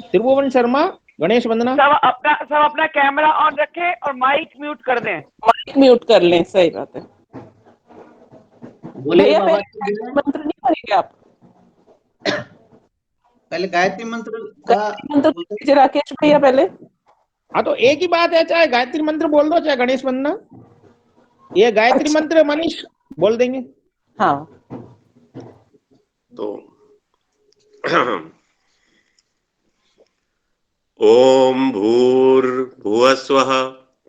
त्रिभुवन शर्मा, गणेश वंदना। सब अपना camera on रखें और माइक म्यूट कर दें। माइक म्यूट कर लें, सही बात है। बोलिए भैया बाबा पहले मंत्र नहीं पढ़ेंगे आप? पहले गायत्री मंत्र का मंत्र राकेश भैया पहले। हाँ तो एक ही बात है, चाहे गायत्री मंत्र बोल दो चाहे गणेश वंदना। ये गायत्री मंत्र मनीष बोल देंगे। हाँ तो ओम भूर्भुवस्वः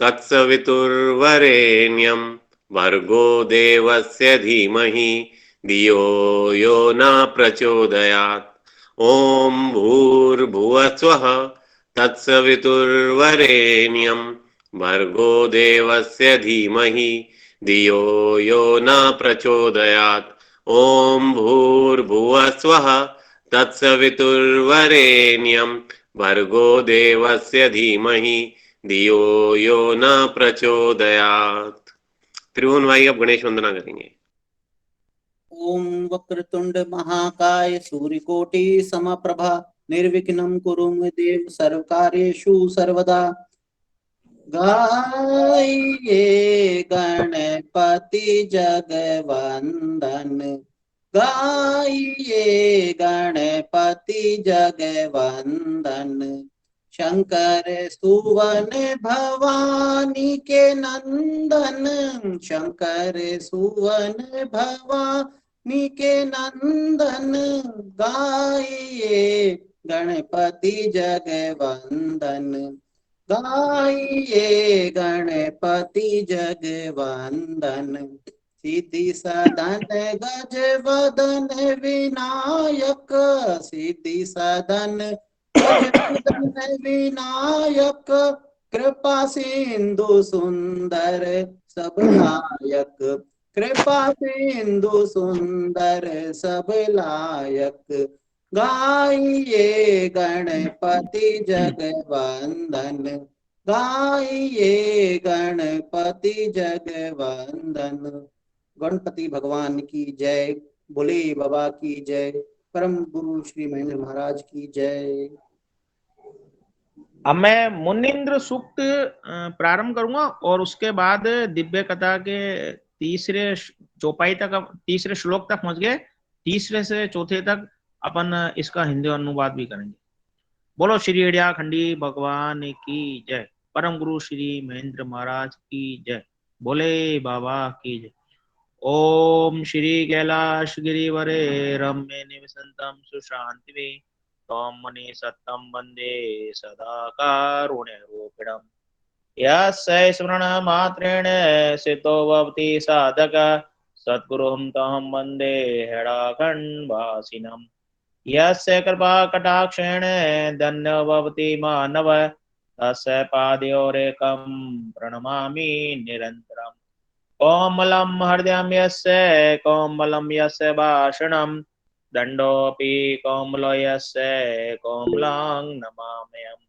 तत्सवितुर्वरेण्यं भर्गो देवस्य धीमहि धियो यो न प्रचोदयात्। ओम भूर्भुवस्वः तत्सवितुर्वरेण्यं भर्गो देवस्य धीमहि धियो यो न प्रचोदयात्। ओम भूर्भुवस्वः तत्सवितुर्वरेण्यं भर्गो देवस्य धीमहि धियो यो न प्रचोदयात्। त्रिभुवन भाई अब गणेश वंदना करेंगे। ओम वक्रतुंड महाकाय सूर्यकोटि समप्रभा निर्विघ्नं कुरु मे देव सर्वकार्येषु सर्वदा। गाइए गणपति जगवंदन, गाइए गणपति जगवंदन। शंकर सुवन भवानी के नंदन, शंकर सुवन भवानी के नंदन। गाइए गणपति जगवंदन, गाइए गणपति जगवंदन। सिद्धि सदन गज वदन विनायक, सिद्धि सदन गज वदन विनायक। कृपा सिंधु सुंदर सब लायक, कृपा सिंधु सुंदर सब लायक। गाइए गणपति जगवंदन, गाइए गणपति जगवंदन। गणपति भगवान की जय, भोले बाबा की जय, परम गुरु श्री महेंद्र महाराज की जय। अब मैं मुनिंद्र सूक्त प्रारंभ करूंगा और उसके बाद दिव्य कथा के तीसरे चौपाई तक, तीसरे श्लोक तक पहुंच गए, तीसरे से चौथे तक अपन इसका हिंदी अनुवाद भी करेंगे। बोलो श्री अड़िया खंडी भगवान की जय, परम गुरु श्री महेंद्र महाराज की जय, बोले बाबा की जय। ओम श्री कैलाश गिरिवरे रम्य निवसन्तं सुशांति तम मुनि सत्तम वंदे सदा कारुण्यरूपिणम्। यस्य स्मरणमात्रेण सिद्धो भवति साधक, सद्गुरुं तं वन्दे हेडाखण्डवासिनम्। यस्य कृपाकटाक्षेण धन्यो भवति मानवः, तस्य पादयोरेकं प्रणमामि निरन्तरम्। कोमलं हृदयं यस्य, कोमलं यस्य भाषणं, दण्डोऽपि कोमलो यस्य, कोमलं नमाम्यहम्।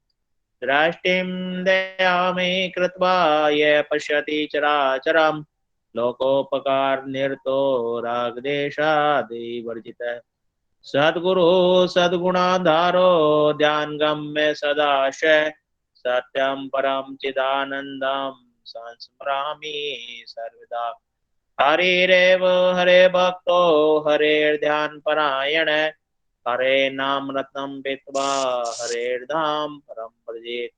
दृष्टिं दयामि कृत्वा ये पश्यति चराचरं, लोकोपकारनिरतो रागद्वेषादिवर्जितः। सद्गुरु सद्गुणाधारो ध्यानगम्य सदाशय, सत्यं परं चिदानन्दं संस्मरामि सर्वदा। हरिरेव हरे भक्तो हरेर्ध्यान परायण, हरे नाम रत्नं पीत्वा हरेर्धाम परं व्रजेत्।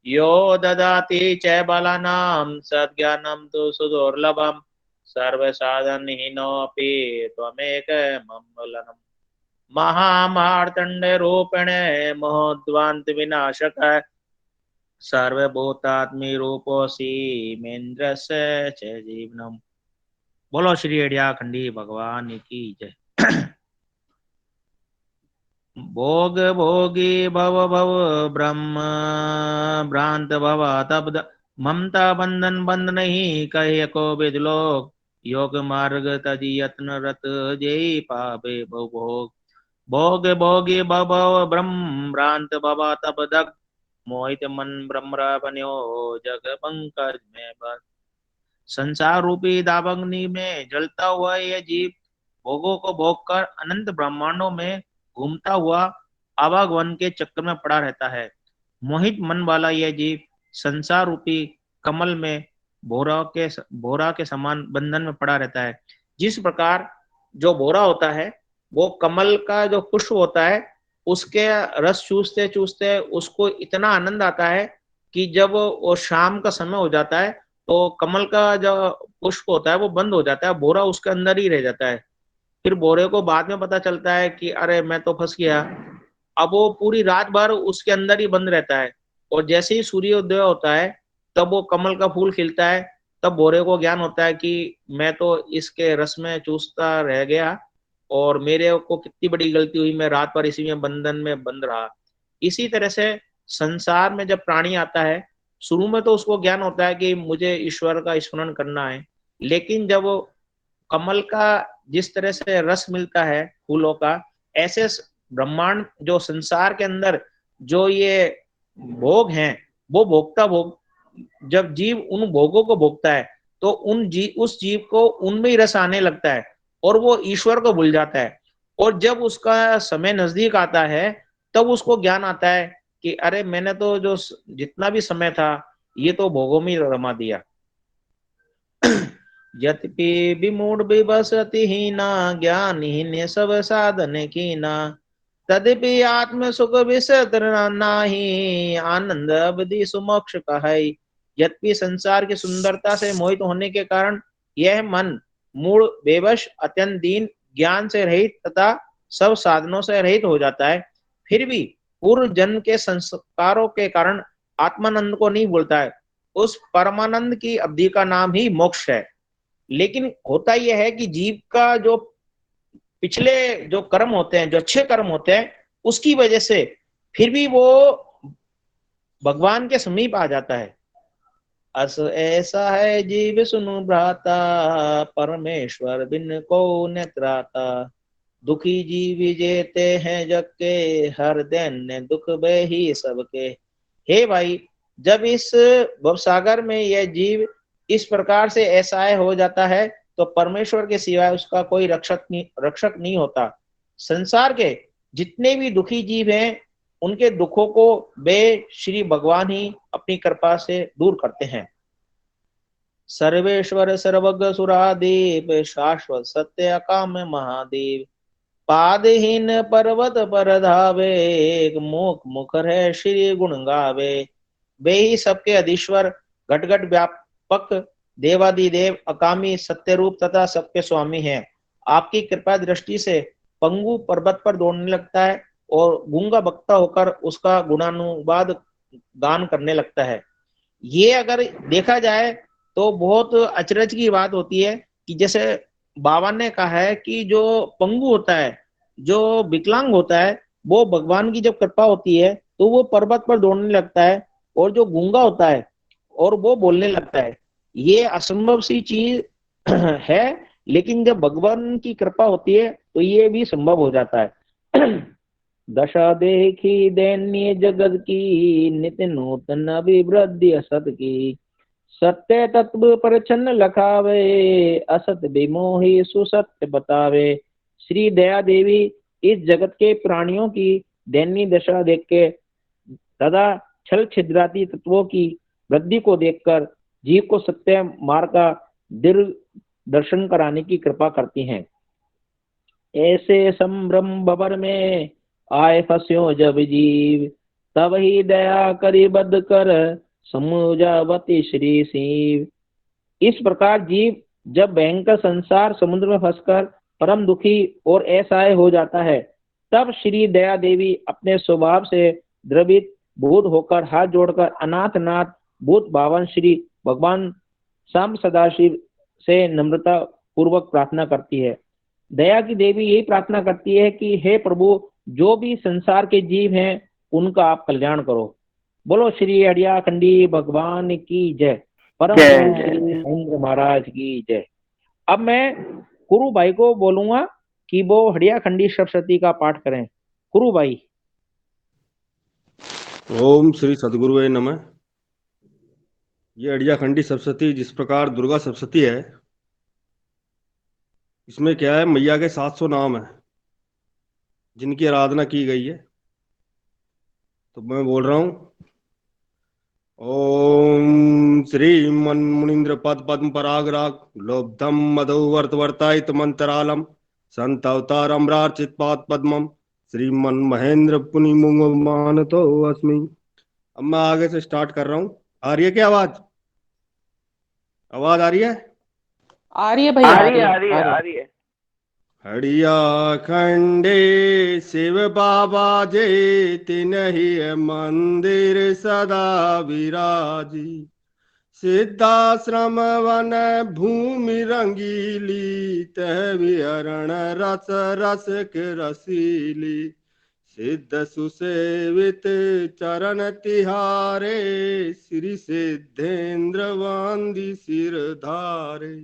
यो ददाति च बलानां सद्ज्ञानं तु सुदुर्लभं, सर्वसाधनहीनोऽपि त्वमेकमम्बलम्। महामार्तण्डरूपिणे महोद्वान्तविनाशक, सर्वभूतात्मीरूपोऽसि मेन्द्रस्य च जीवनम्। बोलो श्री अड़िया खंडी भगवान की जय। भोग भोगी भव भव ब्रह्म भ्रांत भव तब्द, ममता बंधन बंद नहीं कहे को विदलोक, योग मार्ग तज यत्न रत जय पावे भोग। भोग भोगी भव भव ब्रह्म भ्रांत भव तब्द, मोहित मन ब्रह्म बन्यो जग पंकज में बस। संसार रूपी दावाग्नि में जलता हुआ यह जीव भोगों को भोग कर अनंत ब्रह्मांडों में घूमता हुआ आवागमन के चक्कर में पड़ा रहता है। मोहित मन वाला यह जीव संसार रूपी कमल में भोरा के समान बंधन में पड़ा रहता है। जिस प्रकार जो भोरा होता है वो कमल का जो पुष्प होता है उसके रस चूसते चूसते उसको इतना आनंद आता है कि जब वो शाम का समय हो जाता है तो कमल का जो पुष्प होता है वो बंद हो जाता है, बोरा उसके अंदर ही रह जाता है। फिर बोरे को बाद में पता चलता है कि अरे मैं तो फंस गया। अब वो पूरी रात भर उसके अंदर ही बंद रहता है और जैसे ही सूर्योदय होता है तब वो कमल का फूल खिलता है। तब बोरे को ज्ञान होता है कि मैं तो इसके रस में चूसता रह गया और मेरे को कितनी बड़ी गलती हुई, मैं रात भर इसी में बंधन में बंद रहा। इसी तरह से संसार में जब प्राणी आता है शुरू में तो उसको ज्ञान होता है कि मुझे ईश्वर का स्मरण करना है, लेकिन जब कमल का जिस तरह से रस मिलता है फूलों का, ऐसे ब्रह्मांड जो संसार के अंदर जो ये भोग हैं वो भोगता भोग जब जीव उन भोगों को भोगता है तो उस जीव को उनमें ही रस आने लगता है और वो ईश्वर को भूल जाता है। और जब उसका समय नजदीक आता है तब उसको ज्ञान आता है कि अरे मैंने तो जो जितना भी समय था ये तो भोगों में रमा दिया। यद्यपि विमूढ़ विवसतिहीना ज्ञानहीन सब साधन कीना, तद्यपि आत्म सुख विसत नाही आनंद अवधि सुमोक्ष कहै। यद्यपि संसार की सुंदरता से मोहित होने के कारण यह मन मूढ़ बेवश अत्यंत दीन ज्ञान से रहित तथा सब साधनों से रहित हो जाता है, फिर भी पूर्व जन्म के संस्कारों के कारण आत्मानंद को नहीं भूलता है। उस परमानंद की अवधि का नाम ही मोक्ष है। लेकिन होता यह है कि जीव का जो पिछले जो कर्म होते हैं, जो अच्छे कर्म होते हैं, उसकी वजह से फिर भी वो भगवान के समीप आ जाता है। अस ऐसा है जीव सुनु भ्राता, परमेश्वर बिन को न त्राता। दुखी जीव जेते हैं जग के, हर दैन्य दुख बे ही सबके। हे भाई, जब इस भवसागर में यह जीव इस प्रकार से ऐसा हो जाता है तो परमेश्वर के सिवाय उसका कोई रक्षक नहीं होता। संसार के जितने भी दुखी जीव हैं उनके दुखों को वे श्री भगवान ही अपनी कृपा से दूर करते हैं। सर्वेश्वर सर्वज्ञ सुरादेव, शाश्वत सत्य अकाम महादेव। पादहीन पर्वत पर धावे, मुख मुखर है श्री गुण गावे। वे ही सबके अधीश्वर, घट घट व्यापक, देवादिदेव, अकामी, सत्य रूप तथा सबके स्वामी हैं। आपकी कृपा दृष्टि से पंगु पर्वत पर दौड़ने लगता है और गूंगा बकता होकर उसका गुणानुवाद गान करने लगता है। ये अगर देखा जाए तो बहुत अचरज की बात होती है कि जैसे बाबा ने कहा है कि जो पंगु होता है, जो विकलांग होता है, वो भगवान की जब कृपा होती है तो वो पर्वत पर दौड़ने लगता है, और जो गूंगा होता है और वो बोलने लगता है। ये असंभव सी चीज है, लेकिन जब भगवान की कृपा होती है तो ये भी संभव हो जाता है। दशा देखी दैन्य जगत की, नित्य नूतन अभिवृद्धि असत की। सत्य तत्व पर छन्न लखावे, असत विमोही सुसत्य बतावे। श्री दया देवी इस जगत के प्राणियों की दैन्य दशा देख के तथा छल छिद्राती तत्वों की वृद्धि को देखकर जीव को सत्य मार्ग का दृढ़ दर्शन कराने की कृपा करती हैं। ऐसे संभ्रम बबर में आए फस्यो जब जीव, तब ही दया करी बद कर समुझावती श्री शिव। इस प्रकार जीव जब भयंकर संसार समुद्र में फंसकर परम दुखी और असहाय हो जाता है, तब श्री दया देवी अपने स्वभाव से द्रवित बोध होकर हाथ जोड़कर अनाथ नाथ भूत भावन श्री भगवान शाम सदाशिव से नम्रता पूर्वक प्रार्थना करती है। दया की देवी यही प्रार्थना करती है कि हे प्रभु, जो भी संसार के जीव हैं उनका आप कल्याण करो। बोलो श्री हड़ियाखंडी भगवान की जय, परम गुरु श्री महेंद्र महाराज की जय। अब मैं गुरु भाई को बोलूंगा कि वो हड़ियाखंडी सप्तशती का पाठ करें। गुरु भाई। ओम श्री सदगुरुवे नमः। ये हड़ियाखंडी सप्तशती जिस प्रकार दुर्गा सप्तशती है, इसमें क्या है, मैया के 700 नाम है। जिनकी आराधना की गई है। तो मैं बोल रहा हूँ, ओम श्री मुनीन्द्र पद पद्म परागराग लोब्धम मधु वर्तवर्तायित मंत्रालम संत अवतार अम्रार्चित पाद पद्मम श्रीमन महेंद्र पुनि मानतो अस्मि। अब मैं आगे से स्टार्ट कर रहा हूँ। आ रही है क्या आवाज? आवाज आ रही है? आ रही है भैया, आ आ रही रही है, है, आ रही है, आ रही आ है। रही है। हड़िया खंडे शिव बाबा जे तिनहि मंदिर सदा विराजी सिद्धाश्रम वन भूमि रंगीली तह विहरण रस रस के रसीली सिद्ध सुसेवित चरण तिहारे श्री सिद्धेंद्र वांदी सिर धारे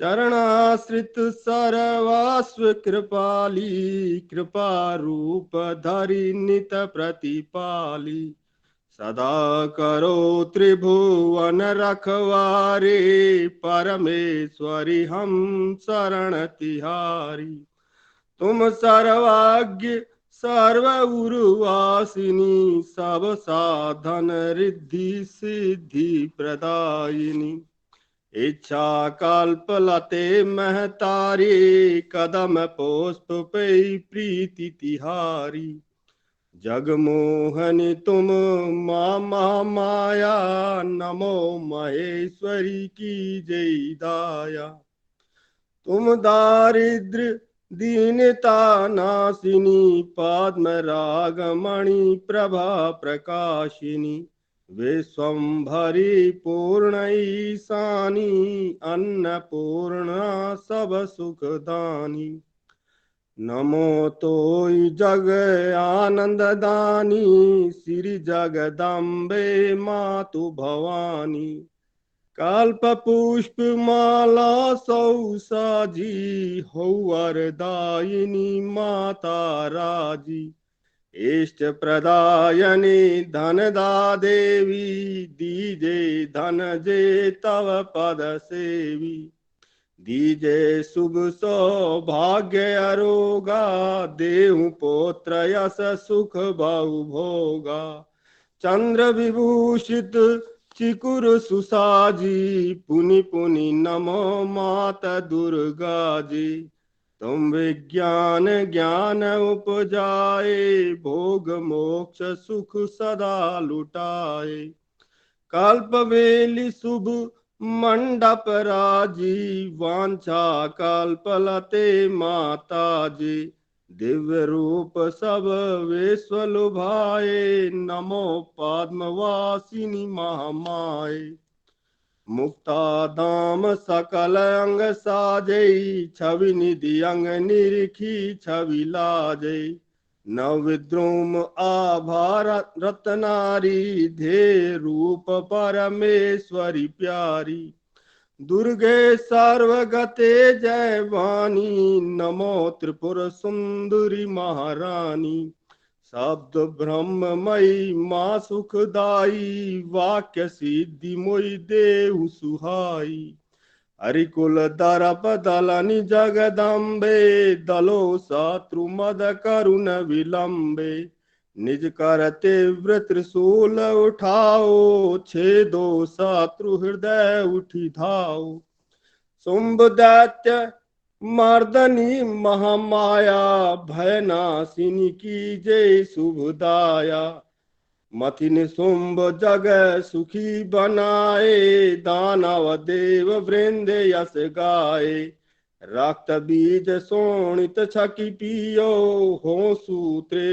चरणाश्रित सर्वास्व कृपाली कृपा रूप धरि नित प्रतिपाली सदा करो त्रिभुवन रखवारे परमेश्वरी हम शरण तिहारी तुम सर्वज्ञ सर्व उर्वासिनी सब साधन रिद्धि सिद्धि प्रदायिनी इच्छा कल्पलते महतारी कदम पुष्प पे प्रीति तिहारी जगमोहनि तुम माया नमो महेश्वरी की जय दाया तुम दारिद्र दीनता नाशिनी पद्म रागमणि प्रभा प्रकाशिनी विश्वम्भरी पूर्ण ईशानी अन्नपूर्णा सब सुखदानी नमो तो जग आनंद दानी श्री जगदम्बे मातु भवानी कल्प पुष्प माला सौसाजी हौवरदायिनी माता राजी इष्ट प्रदायनी धनदा देवी दीजे धन जे तव पद सेवी दीजे शुभ सौभाग्य अरोगा देहु पुत्र यश सुख बहु भोगा चंद्र विभूषित चिकुर सुसाजी पुनि पुनि नमो मात दुर्गा जी तुम विज्ञान ज्ञान उपजाए भोग मोक्ष सुख सदा लुटाए कल्प वेली शुभ मंडप राजी वांछा कल्पलते माता जी दिव्य रूप सब विश्व लुभाए नमो पद्मवासिनी महामाए मुक्ता धाम सकल अंग साजे छवि निधि अंग निरखी छवि लाजे नवविद्रुम आभा रत्नारी धे रूप परमेश्वरी प्यारी दुर्गे सर्वगते जय वाणी नमो त्रिपुर सुंदरी महारानी शब्द ब्रह्ममयी माँ सुखदाई वाक्य सिद्धि मोई देहु सुहाई हरिकुल दरप दलनि जगदम्बे दलो शत्रु मद करुण विलंबे निज करते व्रत त्रिशूल उठाओ छेदो शत्रु हृदय उठी धाओ शुंभ दैत्य मर्दनी महामाया भयनाशिनी की जय शुभदाया मथिन शुंभ जग सुखी बनाए दानव देव वृंद यश गाए रक्त बीज शोणित छकी पियो हो सूत्रे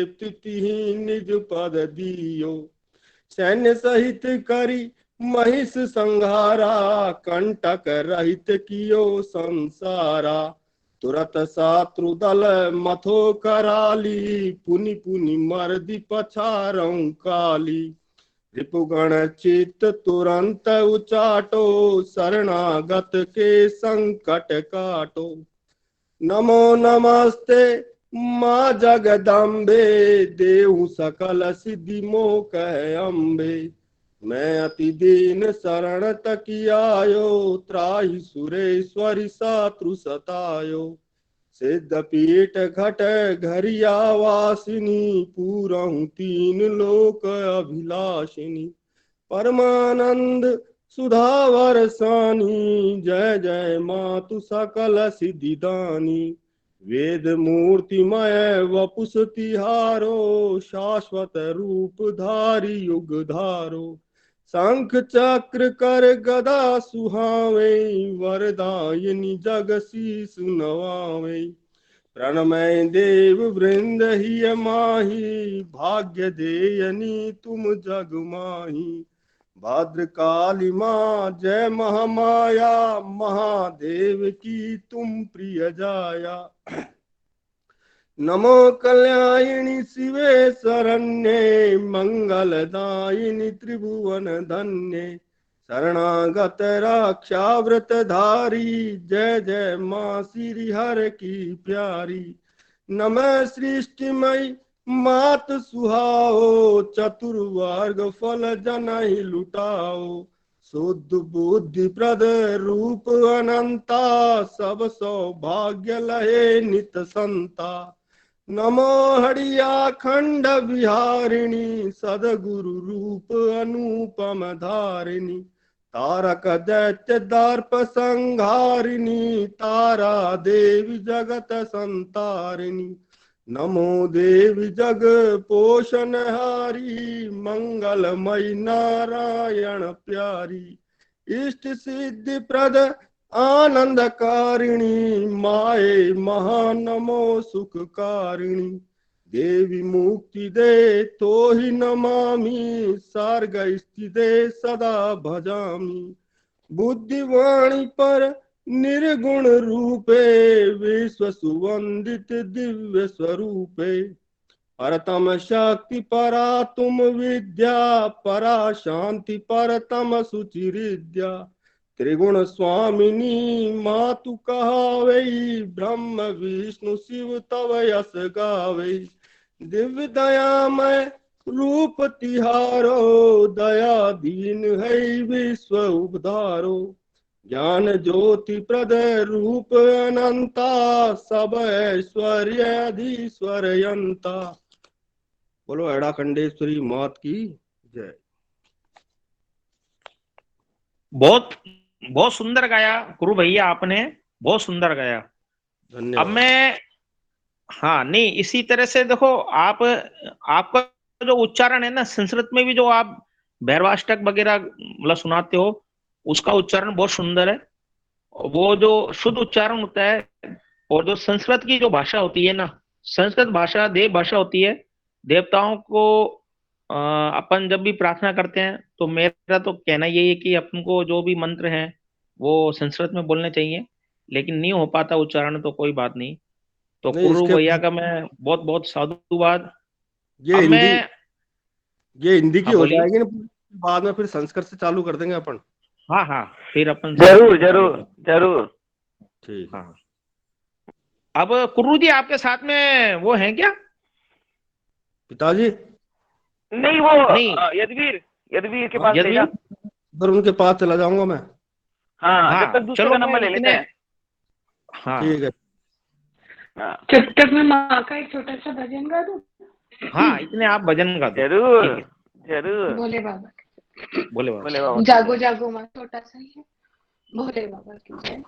निज पद दियो सैन्य सहित करी महिष संहारा कंटक रहित कियो संसारा तुरत शत्रु दल मथो कराली पुनि पुनि मर्दि पछारऊ काली रिपुगण चित तुरंत उचाटो शरणागत के संकट काटो नमो नमस्ते माँ जगदम्बे देहु सकल सिद्धि मोक अम्बे मैं अति दीन शरण तकी आयो त्राहि सुरेश्वरी शत्रु सतायो सिद्धपीठ घट घरियावासिनी पूरहु तीन लोक अभिलाषिनी परमानंद सुधा वरसानी जय जय मातु सकल सिद्धिदानी वेद मूर्तिमय वपुस तिहारो शाश्वत रूप धारी युग धारो शंख चक्र कर गदा सुहावे वरदायिनी जग शीस नवावे प्रणमय देव वृंद ही माही भाग्य देयनी तुम जग माही भद्रकाली माँ जय महामाया महादेव की तुम प्रिय जाया नमो कल्याणिनी शिवे शरण्ये मंगलदायिनी त्रिभुवन धन्ये शरणागत रक्षाव्रत धारी जय जय माँ श्री हर की प्यारी नमः सृष्टिमयी मात सुहाओ चतुर्वर्ग फल जनहि लुटाओ शुद्ध बुद्धि प्रद रूप अनंता सब सौभाग्य लहे नित संता नमो हरिया खंड विहारिणी सदगुरु रूप अनुपम धारिणी तारक दैत्य दर्प संहारिणी तारा देवी जगत संतारिणी नमो देवी जग पोषण हारी मंगलमयी नारायण प्यारी इष्ट सिद्धि प्रद आनंद कारिणी माए महानमो सुखकारिणी देवी मुक्ति दे तो ही नमामि सर्ग स्थिते सदा भजामि बुद्धिवाणी पर निर्गुण रूपे विश्व सुवंदित दिव्य स्वरूपे परतम शक्ति परा तुम विद्या परा शांति परतम सुचिरिद्या त्रिगुण स्वामिनी मातु कहावै ब्रह्म विष्णु शिव तव यस गावै दिव्य दयामय रूप तिहारो दया दीन है विश्व उद्धारो ज्ञान ज्योति प्रद रूप अनंता सब ऐश्वर्य अधीश्वरयंता बोलो एड़ा खंडेश्वरी मात की जय। बहुत बहुत सुंदर गाया गुरु भैया, आपने बहुत सुंदर गाया। अब धन्यवाद। मैं हाँ नहीं, इसी तरह से देखो आप, आपका जो उच्चारण है ना संस्कृत में भी, जो आप भैरवाष्टक वगैरह मतलब सुनाते हो, उसका उच्चारण बहुत सुंदर है। वो जो शुद्ध उच्चारण होता है, और जो संस्कृत की जो भाषा होती है ना, संस्कृत भाषा देव भाषा होती है। देवताओं को अपन जब भी प्रार्थना करते हैं तो मेरा तो कहना यही है कि अपन को जो भी मंत्र हैं वो संस्कृत में बोलने चाहिए, लेकिन नहीं हो पाता उच्चारण तो कोई बात नहीं। तो नहीं गुरु इसके भैया का मैं बहुत बहुत साधुवाद। ये अब हिंदी, मैं, ये हिंदी की हाँ हो बोलिए। जाएगी ना, बाद में फिर संस्कृत से चालू कर देंगे अपन। हाँ हाँ, फिर अपन जरूर संस्कृत में चालू जरूर करते जरूर। ठीक हैं। है। हाँ, अब गुरु जी आपके साथ में वो हैं क्या? पिताजी नहीं वो नहीं, यदवीर, यदवीर के हाँ, पास ले जा। यदुवीर। उधर उनके पास चला जाऊंगा मैं। हाँ जब तक हाँ दूसरे चलो, का मैं नंबर ले लेते इतने, हैं। हाँ ठीक है। हाँ जब तक मैं माँ का एक छोटा सा भजन गा दूं। हाँ, इतने आप भजन गा दो। जरूर ठीक है, जरूर। भोले बाबा बोले बाबा। बोले बाबा जागो जागो माँ, छोटा सा ही है। भोले बाबा की जय।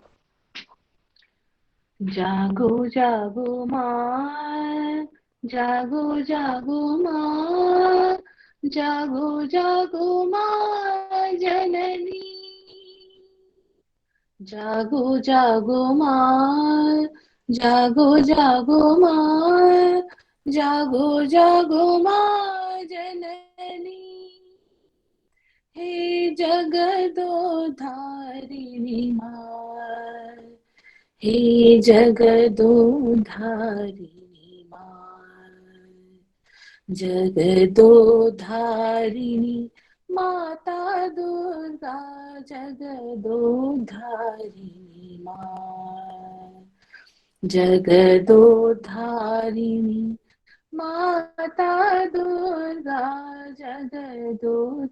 जागो जागो माँ, जागो जागो माँ, जागो जागो माँ जननी, जागो जागो माँ, जागो जागो माँ, जागो जागो माँ जननी, हे जगदोधारिणी माँ, हे जगदोधारिणी माँ, जगदोधारिणी माता दुर्गा, जगदोधारिणी माँ, जगदोधारिणी माता दुर्गा, जगदोधारिणी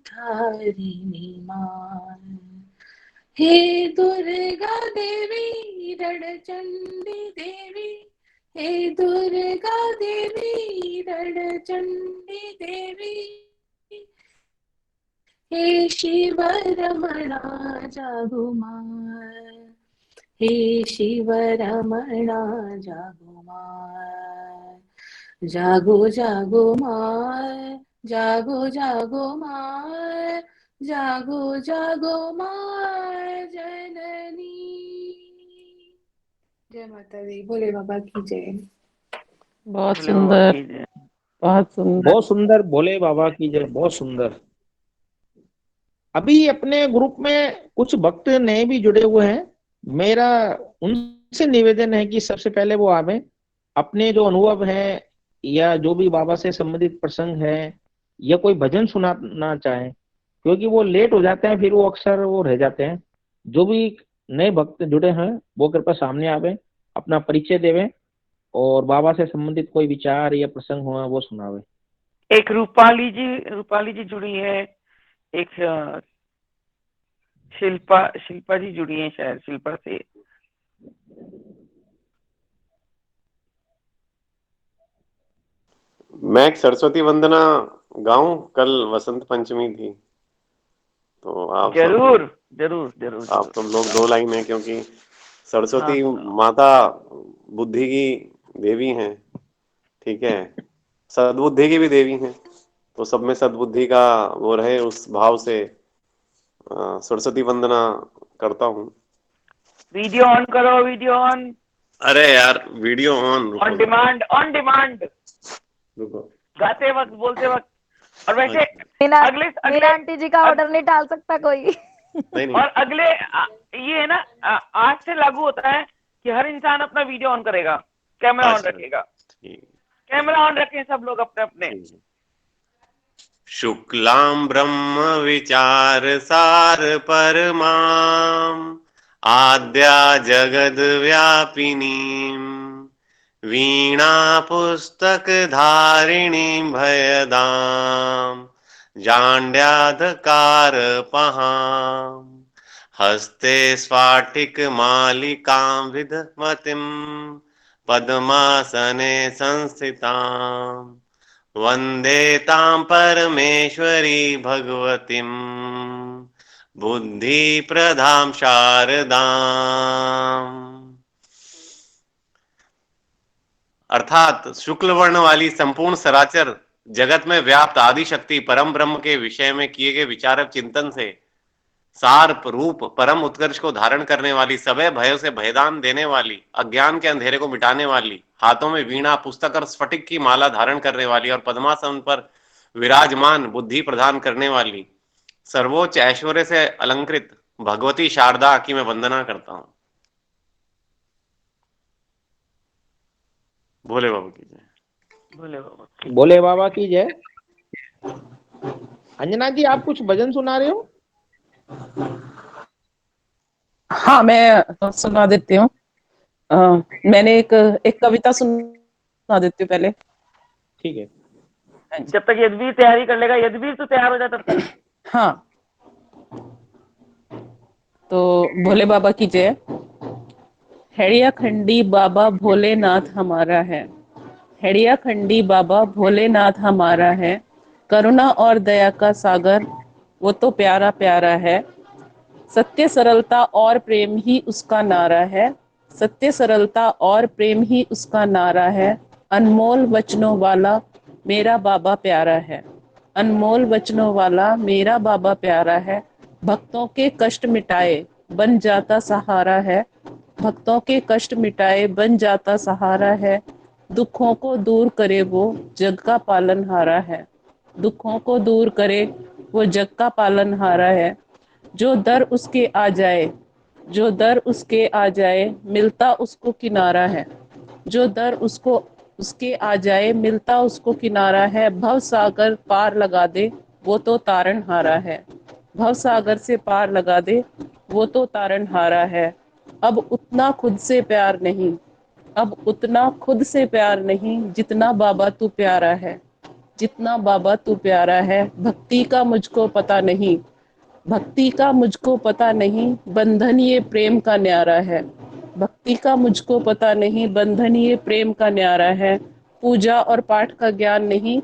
माँ, हे दुर्गा देवी रणचंडी देवी, हे दुर्गा देवी रणचंडी देवी, हे शिव रमणा जागो माय, हे शिव रमणा जागो माय, जागो जागो माय, जागो जागो माय, जागो जागो माय जननी। जय माता दी, भोले बाबा की जय। बहुत भोले बाबा सुंदर, की जय। बहुत सुंदर। बहुत सुंदर, भोले बाबा की जय, बहुत सुंदर। अभी अपने ग्रुप में कुछ भक्त नए भी जुड़े हुए हैं, मेरा उनसे निवेदन है कि सबसे पहले वो आवे, अपने जो अनुभव है या जो भी बाबा से संबंधित प्रसंग है या कोई भजन सुनाना चाहे, क्योंकि वो लेट हो जाते हैं, फिर वो अक्सर वो रह जाते हैं। जो भी नए भक्त जुड़े हैं वो कृपया सामने आवे, अपना परिचय देवे और बाबा से संबंधित कोई विचार या प्रसंग हुआ वो सुनावे। एक रूपाली जी जुड़ी है, एक शिल्पा जी जुड़ी है, शायद शिल्पा से। मैं एक सरस्वती वंदना गाऊं, कल वसंत पंचमी थी, तो आप जरूर जरूर जरूर आप सब लोग दो लाइन है, क्योंकि सरस्वती हाँ, माता बुद्धि की देवी हैं, ठीक है, सद्बुद्धि की भी देवी हैं, तो सब में सद्बुद्धि का वो रहे, उस भाव से सरस्वती वंदना करता हूँ। वीडियो ऑन करो, वीडियो ऑन। अरे यार वीडियो ऑन, रुको ऑन डिमांड, ऑन डिमांड, रुको। गाते वक्त, बोलते वक्त। और वैसे मीना अगले मीना आंटी जी का ऑर्डर नहीं डाल सकता कोई। नहीं और अगले ये है ना, आज से लागू होता है कि हर इंसान अपना वीडियो ऑन करेगा, कैमरा ऑन अच्छा, रखेगा। ठीक कैमरा ऑन रखें सब लोग अपने अपने। है। शुक्लां ब्रह्म विचार सार परमां आद्या जगद व्यापिनीं वीणा पुस्तक धारिणीं भयदां जाड्याधकार पहां हस्ते स्फाटिक मालिकां विधमतिं पद्मासने संस्थितां वंदे तां परमेश्वरी भगवतीं बुद्धि प्रदां शारदां। अर्थात शुक्ल वर्ण वाली संपूर्ण सराचर जगत में व्याप्त आदि शक्ति परम ब्रह्म के विषय में किए गए विचारक चिंतन से सार रूप परम उत्कर्ष को धारण करने वाली, सबे भयों से भयदान देने वाली, अज्ञान के अंधेरे को मिटाने वाली, हाथों में वीणा पुस्तक और स्फटिक की माला धारण करने वाली और पद्मासन पर विराजमान बुद्धि प्रदान करने वाली, सर्वोच्च ऐश्वर्य से अलंकृत भगवती शारदा की मैं वंदना करता हूं। भोले बाबा की जय। भोले बाबा की भोले बाबा की जय। अंजना जी, आप कुछ भजन सुना रहे हो? हाँ, मैं सुना देती हूँ। मैंने एक कविता सुना देती हूँ पहले। ठीक है। जब तक यदवीर तैयारी कर लेगा, यदवीर तो तैयार हो जाता तब तक। हाँ, तो भोले बाबा की जय। हेड़िया खंडी बाबा भोलेनाथ हमारा है, हेड़िया खंडी बाबा भोलेनाथ हमारा है, करुणा और दया का सागर वो तो प्यारा प्यारा है, सत्य सरलता और प्रेम ही उसका नारा है, सत्य सरलता और प्रेम ही उसका नारा है, अनमोल वचनों वाला मेरा बाबा प्यारा है, अनमोल वचनों वाला मेरा बाबा प्यारा है, भक्तों के कष्ट मिटाए बन जाता सहारा है, भक्तों के कष्ट मिटाए बन जाता सहारा है, दुखों को दूर करे वो जग का पालनहारा है, दुखों को दूर करे वो जग का पालनहारा है, जो दर उसके आ जाए, जो दर उसके आ जाए मिलता उसको किनारा है, जो दर उसको उसके आ जाए मिलता उसको किनारा है, भव सागर पार लगा दे वो तो तारन हारा है, भव सागर से पार लगा दे वो तो तारन हारा है, अब उतना खुद से प्यार नहीं, अब उतना खुद से प्यार नहीं, जितना बाबा तू प्यारा है, जितना बाबा तू प्यारा है, भक्ति का मुझको पता नहीं, भक्ति का मुझको पता नहीं, बंधन ये प्रेम का न्यारा है। भक्ति का मुझको पता नहीं, बंधन ये प्रेम का न्यारा है। पूजा और पाठ का ज्ञान नहीं,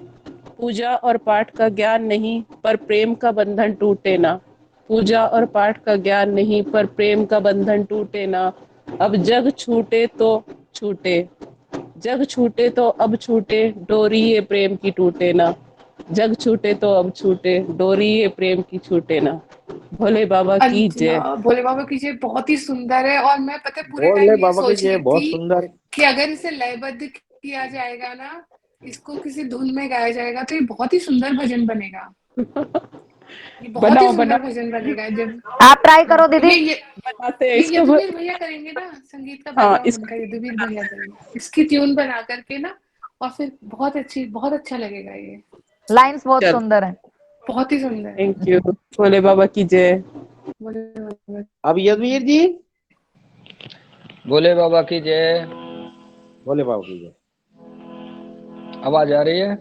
पूजा और पाठ का ज्ञान नहीं, पर प्रेम का बंधन टूटे ना। पूजा और पाठ का ज्ञान नहीं, पर प्रेम का बंधन टूटे ना। अब जग छूटे तो छूटे, जग छूटे तो अब छूटे, डोरी ये प्रेम की टूटे ना। जग छूटे तो अब छूटे, डोरी ये प्रेम की छूटे ना। भोले बाबा की जय। भोले बाबा की जय बहुत ही सुंदर है। और मैं पता है पूरे भोले टाइम ये बाबा की सोच जय रही बहुत थी सुंदर। कि अगर इसे लयबद्ध किया जाएगा ना, इसको किसी धुन में गाया जाएगा तो ये बहुत ही सुंदर भजन बनेगा। ये बहुत ही बनाओ सुंदर बनाओ, भजन बनेगा। जब आप ट्राई करो दीदी। बनाते हैं ये इसको। यदुवीर भैया करेंगे ना, संगीत का हाँ बैकग्राउंड इसको, उनका यदुवीर भैया करेंगे, इसकी ट्यून बना करके ना। और फिर बहुत अच्छी, बहुत अच्छा लगेगा ये, लाइंस बहुत चल, सुंदर है। बहुत ही सुंदर। Thank you. भोले बाबा की जय। बोले अब यदुवीर जी, भोले बाबा की जय। भोले बाबा की जय। आवाज आ रही है?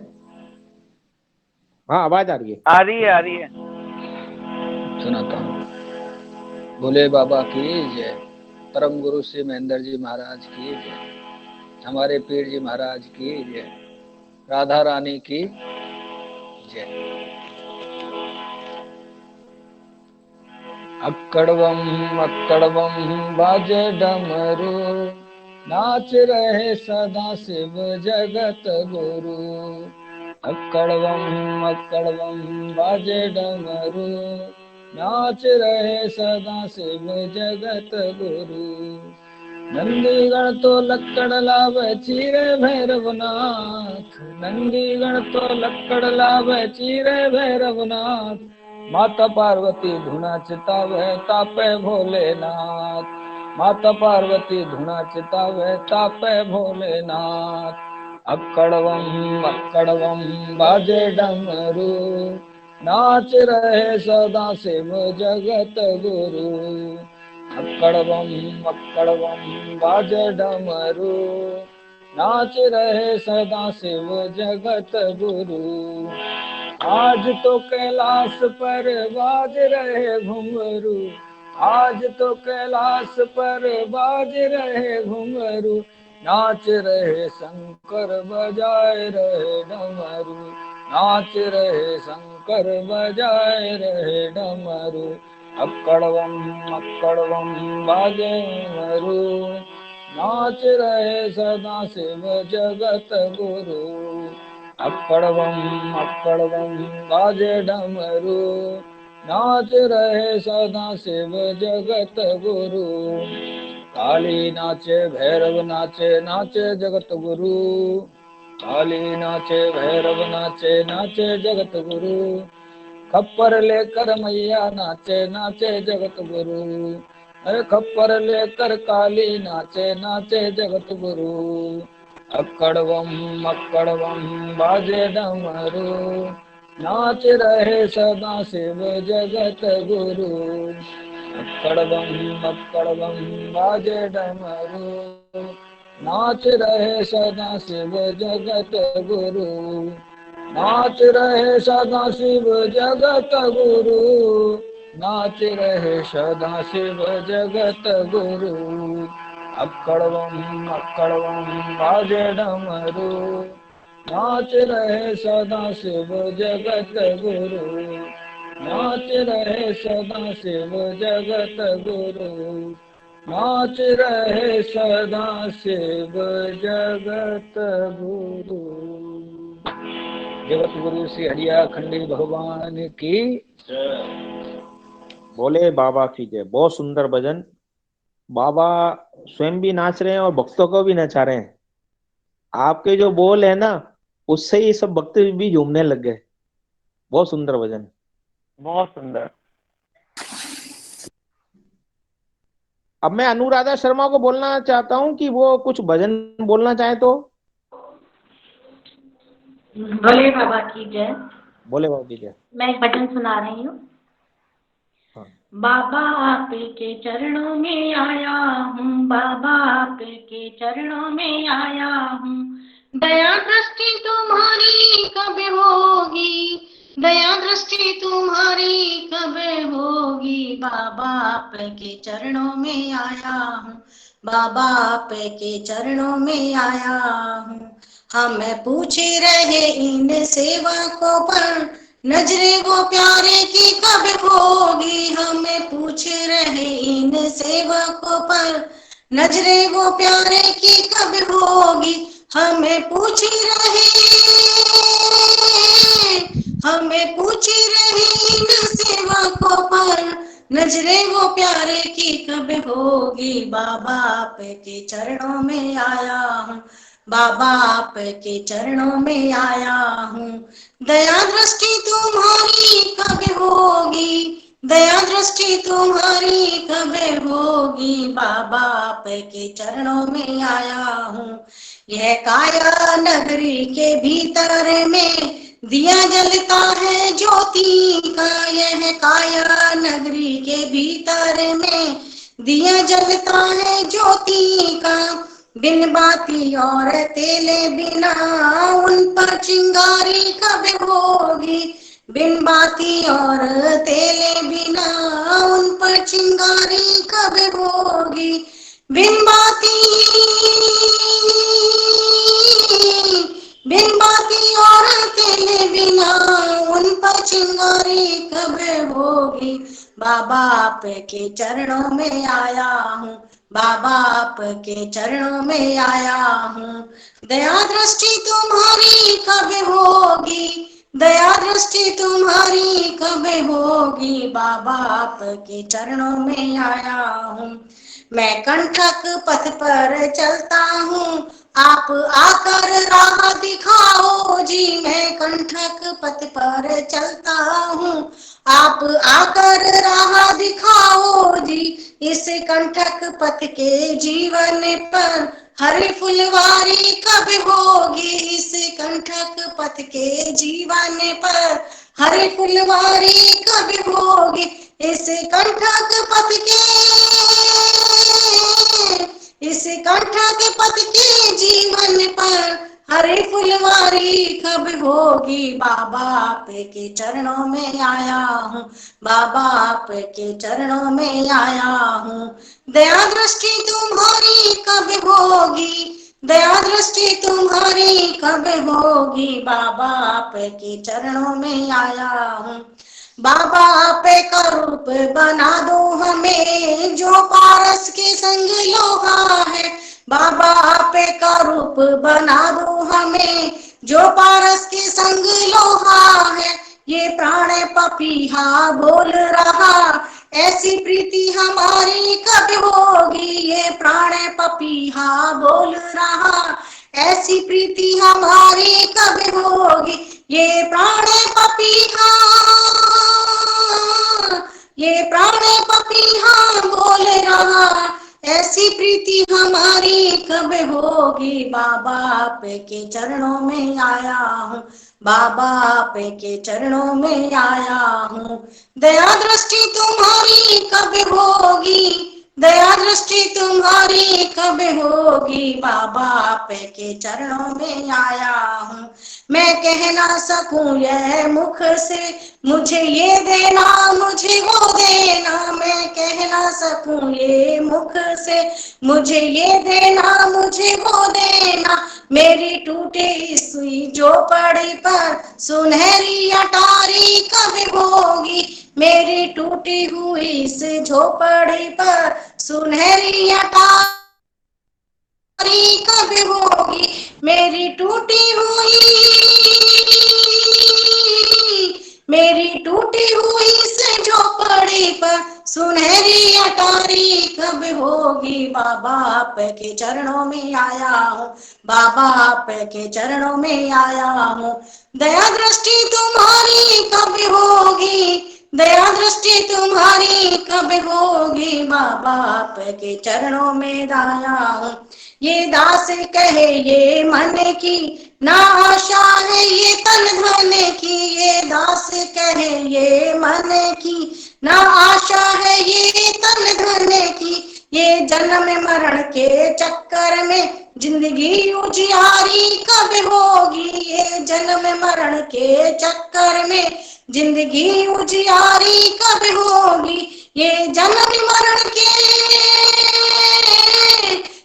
हाँ आवाज आ रही है। आ रही है, आ रही है। सुनाता हूँ। भोले बाबा की जय। परम गुरु श्री महेंद्र जी महाराज की जय। हमारे पीर जी महाराज की जय। राधा रानी की जय। अक्कड़वम बाजे डमरू, नाच रहे सदा शिव जगत गुरु। अक्कड़वम बाजे डमरू, नाच रहे सदा शिव जगत गुरु। नंदीगण तो लक्कड़ लावे चीरे भैरवनाथ, नंदीगण तो लक्कड़ लावे चीरे भैरवनाथ। माता पार्वती धुना चितावे तापे भोलेनाथ, माता पार्वती धुना चितावे तापे भोलेनाथ। अक्कड़वम बाजे डमरू, नाच रहे सदा शिव जगत गुरु। अक्कड़वम बाजे डमरू, नाच रहे सदा शिव जगत गुरु। आज तो कैलाश पर बाज रहे घुंघरू, आज तो कैलाश पर बाज रहे घुंघरू। नाच रहे शंकर बजाए रहे डमरू, नाच रहे शंकर बजाए रहे डमरू। अक्कड़वम बाजे डमरू, नाच रहे सदा शिव जगत गुरु। अक्कड़वम बाजे डमरू, नाच रहे सदा शिव जगत गुरु। काली नाचे भैरव नाचे, नाचे जगत गुरु। काली नाचे भैरव नाचे, नाचे जगत गुरु। खप्पर लेकर मैया नाचे, नाचे जगत गुरु। अरे खप्पर लेकर काली नाचे, नाचे जगत गुरु। अक्कड़वम बाजे डमरू, नाच रहे सदा शिव जगत गुरु। अक्कड़वम बाजे डमरू, नाच रहे सदा शिव जगत गुरु। नाच रहे सदा शिव जगत गुरु, नाच रहे सदा शिव जगत गुरु। अक्कड़वम बाजे डमरू, नाच रहे सदा शिव जगत गुरु। नाच रहे सदा शिव जगत गुरु, नाच रहे सदा शिव जगत गुरु। जगत गुरु श्री हरिया खंडी भगवान की। भोले बाबा की जय। बहुत सुंदर भजन। बाबा स्वयं भी नाच रहे हैं और भक्तों को भी नचा रहे हैं। आपके जो बोल है ना, उससे ही सब भक्त भी झूमने लग गए। बहुत सुंदर भजन। बहुत सुंदर। अब मैं अनुराधा शर्मा को बोलना चाहता हूँ कि वो कुछ भजन बोलना चाहे तो। भोले बाबा की जय। भोले बाबा की जय। मैं एक भजन सुना रही हूँ। हाँ। बाबा आपके चरणों में आया हूँ, बाबा आपके चरणों में आया हूँ। दया दृष्टि तुम्हारी कब होगी, दया दृष्टि तुम्हारी कब होगी, बाबा आपके चरणों में आया हूँ, बाबा आपके चरणों में आया हूँ। हम पूछ रहे इन सेवकों पर, नजरे वो प्यारे की कब होगी, हमें पूछ रहे इन सेवकों पर, नजरे वो प्यारे की कब होगी, हमें पूछ रहे, हमें पूछ रहे इन सेवकों पर, नजरे वो प्यारे की कब होगी, बाबा आपके चरणों में आया हूँ, बाबा आपके चरणों में आया हूँ। दया दृष्टि तुम्हारी कब होगी, दया दृष्टि तुम्हारी कब होगी, बाबा आपके चरणों में आया हूँ। यह काया नगरी के भीतर में दिया जलता है ज्योति का, यह काया नगरी के भीतर में दिया जलता है ज्योति का, बिन बाती और तेले बिना उन पर चिंगारी कब होगी, बिन बाती और तेले बिना उन पर चिंगारी कब होगी, बिन बाती और तेले बिना उन पर चिंगारी कब होगी, बाबा आपके चरणों में आया हूँ, बाबा आपके चरणों में आया हूँ। दया दृष्टि तुम्हारी कब होगी, दया दृष्टि तुम्हारी कब होगी, बाबा आपके चरणों में आया हूँ। मैं कंटक पथ पर चलता हूँ, आप आकर राह दिखाओ जी, मैं कंटक पथ पर चलता हूँ, आप आकर राह दिखाओ जी, इस कंटक पथ के जीवन पर हरी फुलवारी कब होगी, इस कंटक पथ के जीवन पर हरी फुलवारी कब होगी, इस कंटक पथ के, इस कंटक पथ के जीवन पर हरी फुलवारी कब होगी, बाबा आपके चरणों में आया हूँ, बाबा आपके चरणों में आया हूँ। दया दृष्टि तुम्हारी कब होगी, दया दृष्टि तुम्हारी कब होगी, बाबा आपके चरणों में आया हूँ। बाबा आपे का रूप बना दो हमें, जो पारस के संग लोहा है, बाबा आपे का रूप बना दो हमें, जो पारस के संग लोहा है। ये प्राण पपीहा बोल रहा, ऐसी प्रीति हमारी कब होगी, ये प्राण पपीहा बोल रहा, ऐसी प्रीति हमारी कब होगी, ये प्राण पपीहा, ये प्राण पपीहा बोल रहा, ऐसी प्रीति हमारी कब होगी, बाबा आपके चरणों में आया हूँ, बाबा आपके चरणों में आया हूँ। दया दृष्टि तुम्हारी कब होगी, दया दृष्टि तुम्हारी कब होगी, बाबा आपके चरणों में आया हूँ। मैं कह ना सकूं यह मुख से, मुझे ये देना मुझे वो देना, मैं कह ना सकूं ये मुख से, मुझे ये देना मुझे वो देना, मेरी टूटी सुई झोपड़ी पर सुनहरी अटारी कब होगी, मेरी टूटी हुई इस झोपड़ी पर सुनहरी अटारी कब होगी, मेरी टूटी हुई, मेरी टूटी हुई इस झोपड़ी पर सुनहरी अटारी कब होगी, बाबा आपके चरणों में आया हूँ, बाबा आपके चरणों में आया हूँ। दया दृष्टि तुम्हारी कब होगी, दया दृष्टि तुम्हारी कब होगी, बाबा आपके चरणों में आया हूँ। ये दास कहे ये मन की ना आशा है ये तन धन की, ये दास कहे ये मन की ना आशा है ये तन धन की, ये जन्म मरण के चक्कर में जिंदगी उजियारी कब होगी, ये जन्म मरण के चक्कर में जिंदगी उजियारी कब होगी, ये जन्म मरण के,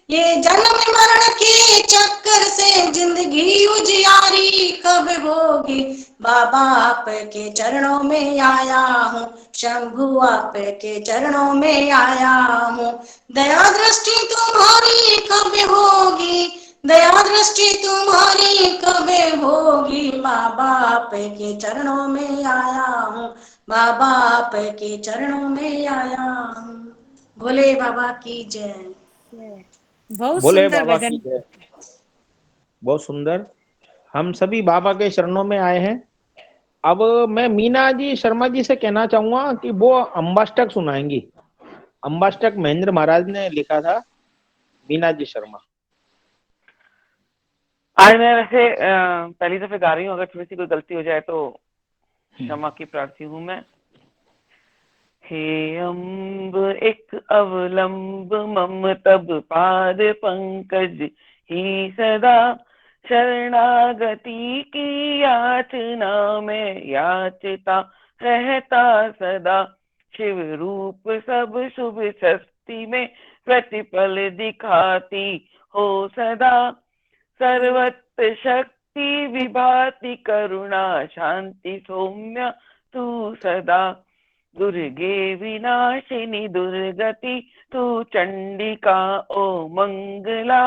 ये जन्म मरण के चक्कर से जिंदगी उजियारी कब होगी। बाबा आपके चरणों में आया हूँ, शंभु आपके चरणों में आया हूँ। दया दृष्टि तुम्हारी कब होगी, दया दृष्टि तुम्हारी कब होगी। बाबा आपके चरणों में आया हूँ, बाबा आपके चरणों में आया हूँ। भोले बाबा की जय। बहुत भोले सुंदर बाबा भजन। की जय। बहुत सुंदर। हम सभी बाबा के चरणों में आए हैं। अब मैं मीना जी शर्मा जी से कहना चाहूंगा कि वो अम्बाष्टक सुनाएंगी। अम्बाष्टक महेंद्र महाराज ने लिखा था। मीना जी शर्मा। आज मैं वैसे पहली दफे गा रही हूँ, अगर थोड़ी सी कोई गलती हो जाए तो क्षमा की प्रार्थी हूँ मैं। हे अम्ब एक अवलंब मम तब पाद पंकज ही सदा, शरणागति की याचना में याचता रहता सदा। शिव रूप सब शुभ शक्ति में प्रतिपल दिखाती हो सदा। सर्वत्र शक्ति विभाति करुणा शांति सौम्य तू सदा। दुर्गे विनाशिनी दुर्गति तू चंडिका ओ मंगला।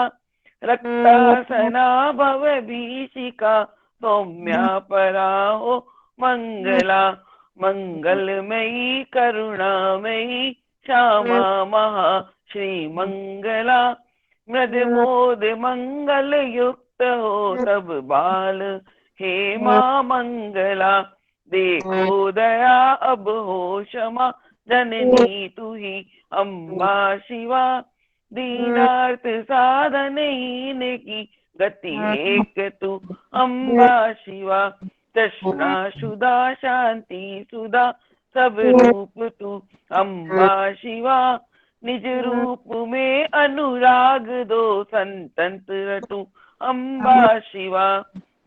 रक्तासना भव भीषिका सौम्या परा हो मंगला। मंगलमयी करुणामयी श्यामा महा श्री मंगला। मृद मोद मंगल युक्त हो सब बाल, हे मां मंगला। देखो दया अब हो क्षमा, जननी तू ही अम्बा शिवा। दीनार्थ साधन हीन की गति एक तू अम्बा शिवा। तृष्णा सुधा शांति सुधा सब रूप तू अम्बा शिवा। निज रूप में अनुराग दो संतंत्र तू अम्बा शिवा।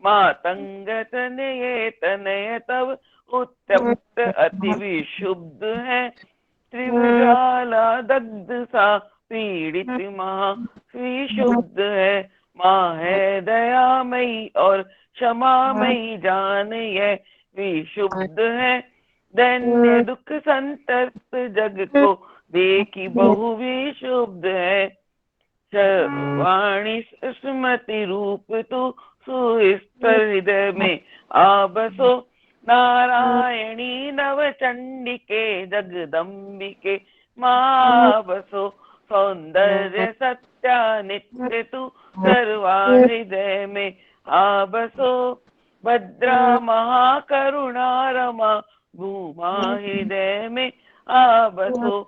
मातंग तनये तनय तव उत्तप्त अति विशुद्ध है। त्रिज्वाला दग्ध सा पीड़ित महा विशुद्ध है। माँ है दयामयी और क्षमामयी, जान यह विशुद्ध है। दैन्य दुख संतप्त जग को देखी बहु विशुद्ध है। वाणी स्मृति रूप तू सुस्तर हृदय में आबसो। नारायणी नव चंडिके जगदम्बिके माँ बसो। सौंदर्य सत्या नित्य तू सर्वा हृदय में आबसो। भद्रा महाकरुणा रमा भूमा हृदय में आबसो।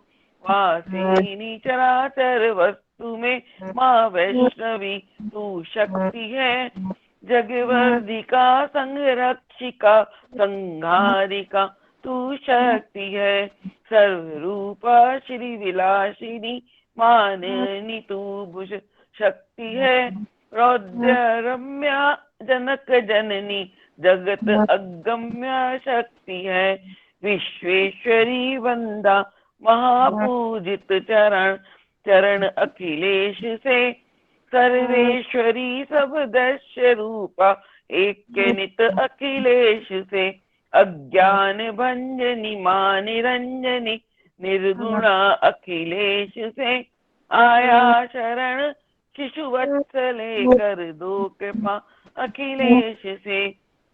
वासिनी चराचर वस्तु में माँ वैष्णवी तू शक्ति है। जगवर्धिका संरक्षिका संहारिका तू शक्ति है। सर्वरूपा श्री विलासिनी माननी तू भुज शक्ति है। रौद्र रम्या जनक जननी जगत अगम्य शक्ति है। विश्वेश्वरी वंदा महापूजित चरण चरण अखिलेश से। सर्वेश्वरी सब दस्य रूपा एक नित अखिलेश से। अज्ञान भंजनी मां निरंजनी निर्गुणा अखिलेश से। आया शरण शिशु वत्सले कर दो कृपा अखिलेश से।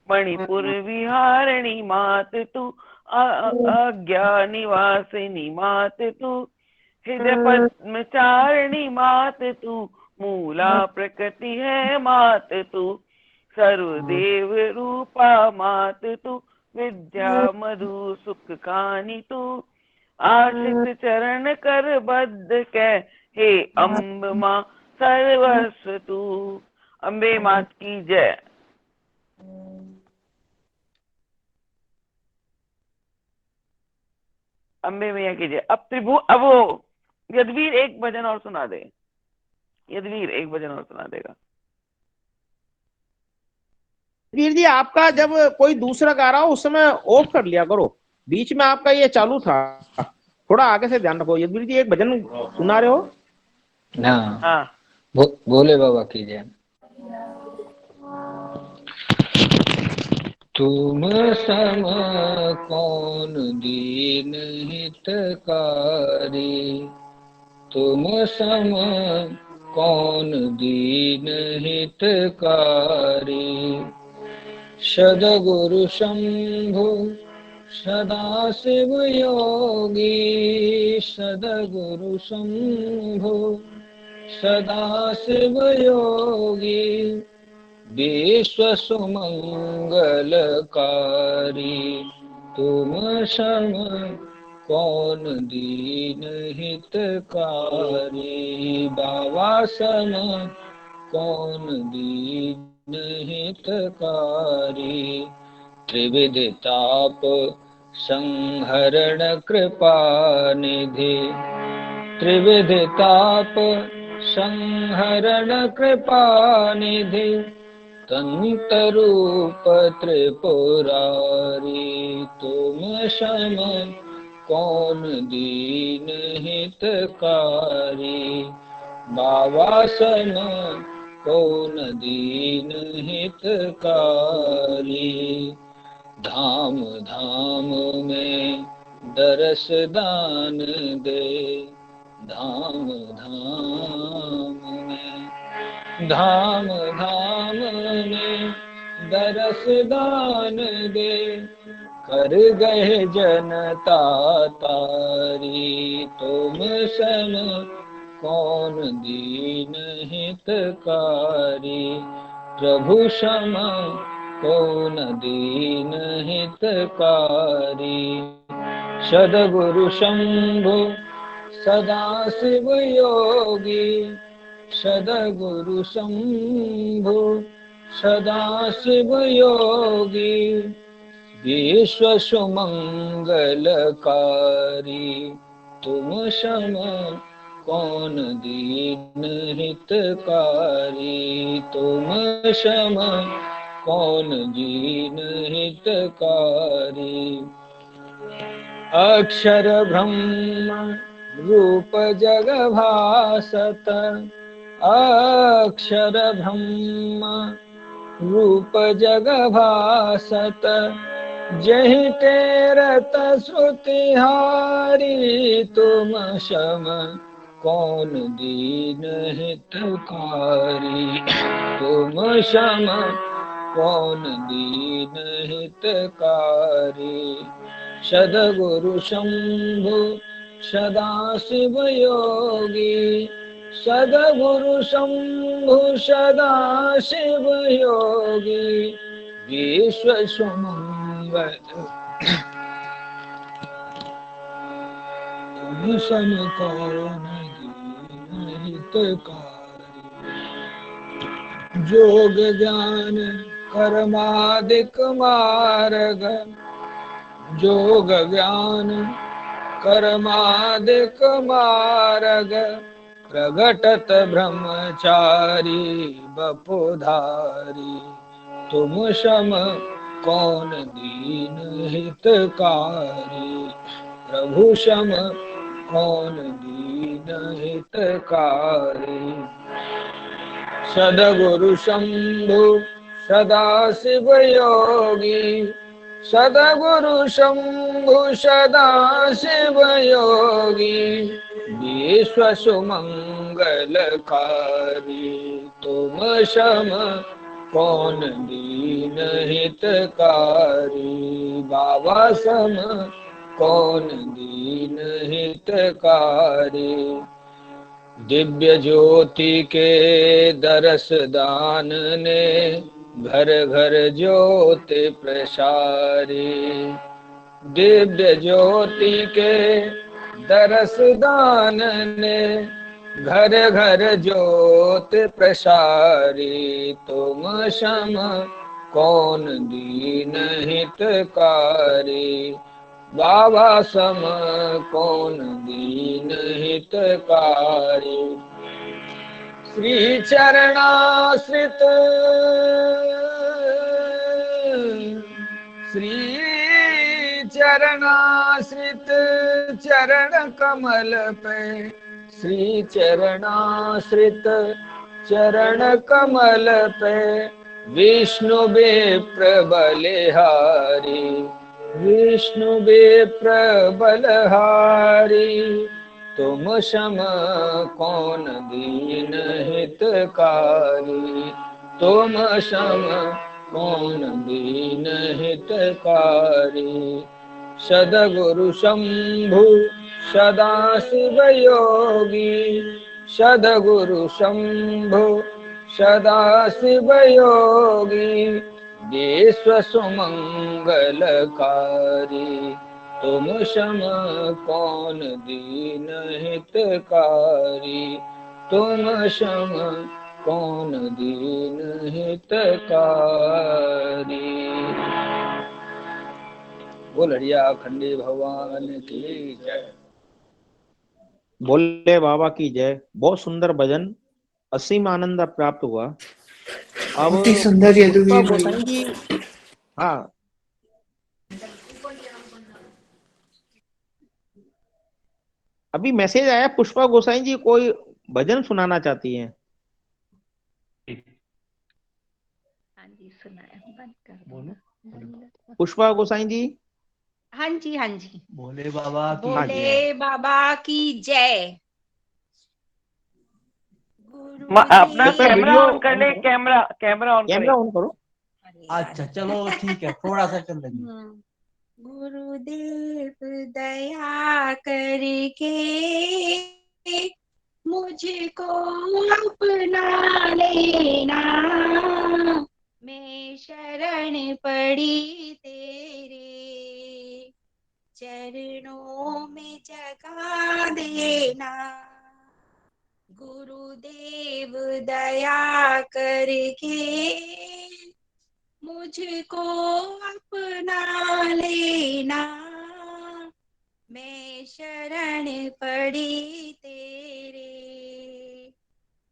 मणिपुर विहारिणी मात तू आज्ञा निवासिनी मात तू। हृदय पद्मचारिणी मात तू मूला प्रकृति है मात तू। सर्वदेव रूपा मात तू विद्या मधु सुख खानी तू। आश्रित चरण कर बद्ध कह हे अम्ब माँ सर्वस्व तू। अम्बे मात की जय। अम्बे मैया की जय। अब अब वो यदवीर एक भजन और सुना दे। यदवीर एक भजन और सुना देगा। वीर जी आपका जब कोई दूसरा गा रहा हो उस समय ऑफ कर लिया करो, बीच में आपका ये चालू था, थोड़ा आगे से ध्यान रखो। यदवीर जी एक भजन सुना रहे हो? हाँ, हाँ भोले बाबा की जय। तुम सम कौन दीन हितकारी, तुम सम कौन दीन हितकारी, सद्गुरु शंभु सदा शिव योगी, सद्गुरु शंभु सदा शिव योगी, विश्व सुमंगलकारी, तुम सम कौन दीन हितकारी, बाबा सम कौन दीन हितकारी, त्रिविध ताप संहरण कृपा निधि, त्रिविध ताप संहरण कृपा निधि, तंत रूप त्रिपुरारी, तुम सम कौन दीन हितकारी, बाबा सम कौन दीन हितकारी, धाम धाम में दरस दान दे, धाम धाम में, धाम धाम में दरस दान दे, कर गए जनता तारी, तुम सम कौन दीन हितकारी, प्रभु सम कौन दीन हितकारी, सद्गुरु शंभु सदा शिव योगी, सद्गुरु शंभु सदा शिव योगी, विश्व सुमंगलकारी, तुम सम कौन दीन हितकारी, तुम सम कौन दीन हितकारी, अक्षर ब्रह्म रूप जग भासत, अक्षर ब्रह्म रूप जग भासत, जहि तेरत श्रुतिहारी, तुम सम कौन दीन हितकारी, तुम सम कौन दीन हितकारी, सद्गुरु शंभु सदा शिव योगी, सद्गुरु शंभु सदा शिव योगी, विश्व सुमंगल तुम सम कौन दीन हितकारी, जोग ज्ञान कर्मादिक मार्ग, जोग ज्ञान कर्मादिक मार्ग, प्रगटत ब्रह्मचारी बपुधारी, तुम सम कौन दीन हितकारी, प्रभु सम कौन दीन हितकारी, सद्गुरु शंभु सदा शिव योगी, सद्गुरु शंभु सदा शिव योगी, विश्व सुमंगलकारी, तुम सम कौन दीन हितकारी, बाबा सम कौन दीन हितकारी, दिव्य ज्योति के दरस दान ने, घर घर ज्योति प्रसारी, दिव्य ज्योति के दरस दान ने, घर घर ज्योति प्रसारी, तुम सम कौन दीन हितकारी, बाबा सम कौन दीन हितकारी, श्री चरणाश्रित श्री चरणाश्रित चरण कमल पे, श्री चरणाश्रित चरण कमल पे, विष्णु विप्र बलिहारी, विष्णु विप्र बलहारी, तुम सम कौन दीन हितकारी, तुम सम कौन दीन हितकारी। सद्गुरु शंभु सदा शिव योगी, सद्गुरु शंभु सदा शिव योगी, विश्व सुमंगलकारी, तुम सम कौन दीन हितकारी, तुम सम कौन दीन हितकारी। बोल हरिया खंडी भगवान की जय। बोले बाबा की जय। बहुत सुंदर भजन, असीम आनंद प्राप्त हुआ। अब बहुत ही सुंदर पुष्पा यदुवीर भाई। गोसाई जी, हाँ, अभी मैसेज आया, पुष्पा गोसाई जी कोई भजन सुनाना चाहती हैं। हाँ जी सुनाया, बंद कर दो। पुष्पा गोसाई जी, हाँ जी हाँ जी। भोले बाबा की हाँ जी। भोले बाबा की जय। अपना कृपया कैमरा वीडियो ऑन कर ले, कैमरा कैमरा ऑन कैमरा करे। ऑन करो। अच्छा चलो ठीक है, थोड़ा सा चल रही। गुरुदेव दया करके मुझको अपना लेना, मैं शरण पड़ी तेरे चरणों में जगा देना। गुरुदेव दया करके मुझको अपना लेना, मैं शरण पड़ी तेरे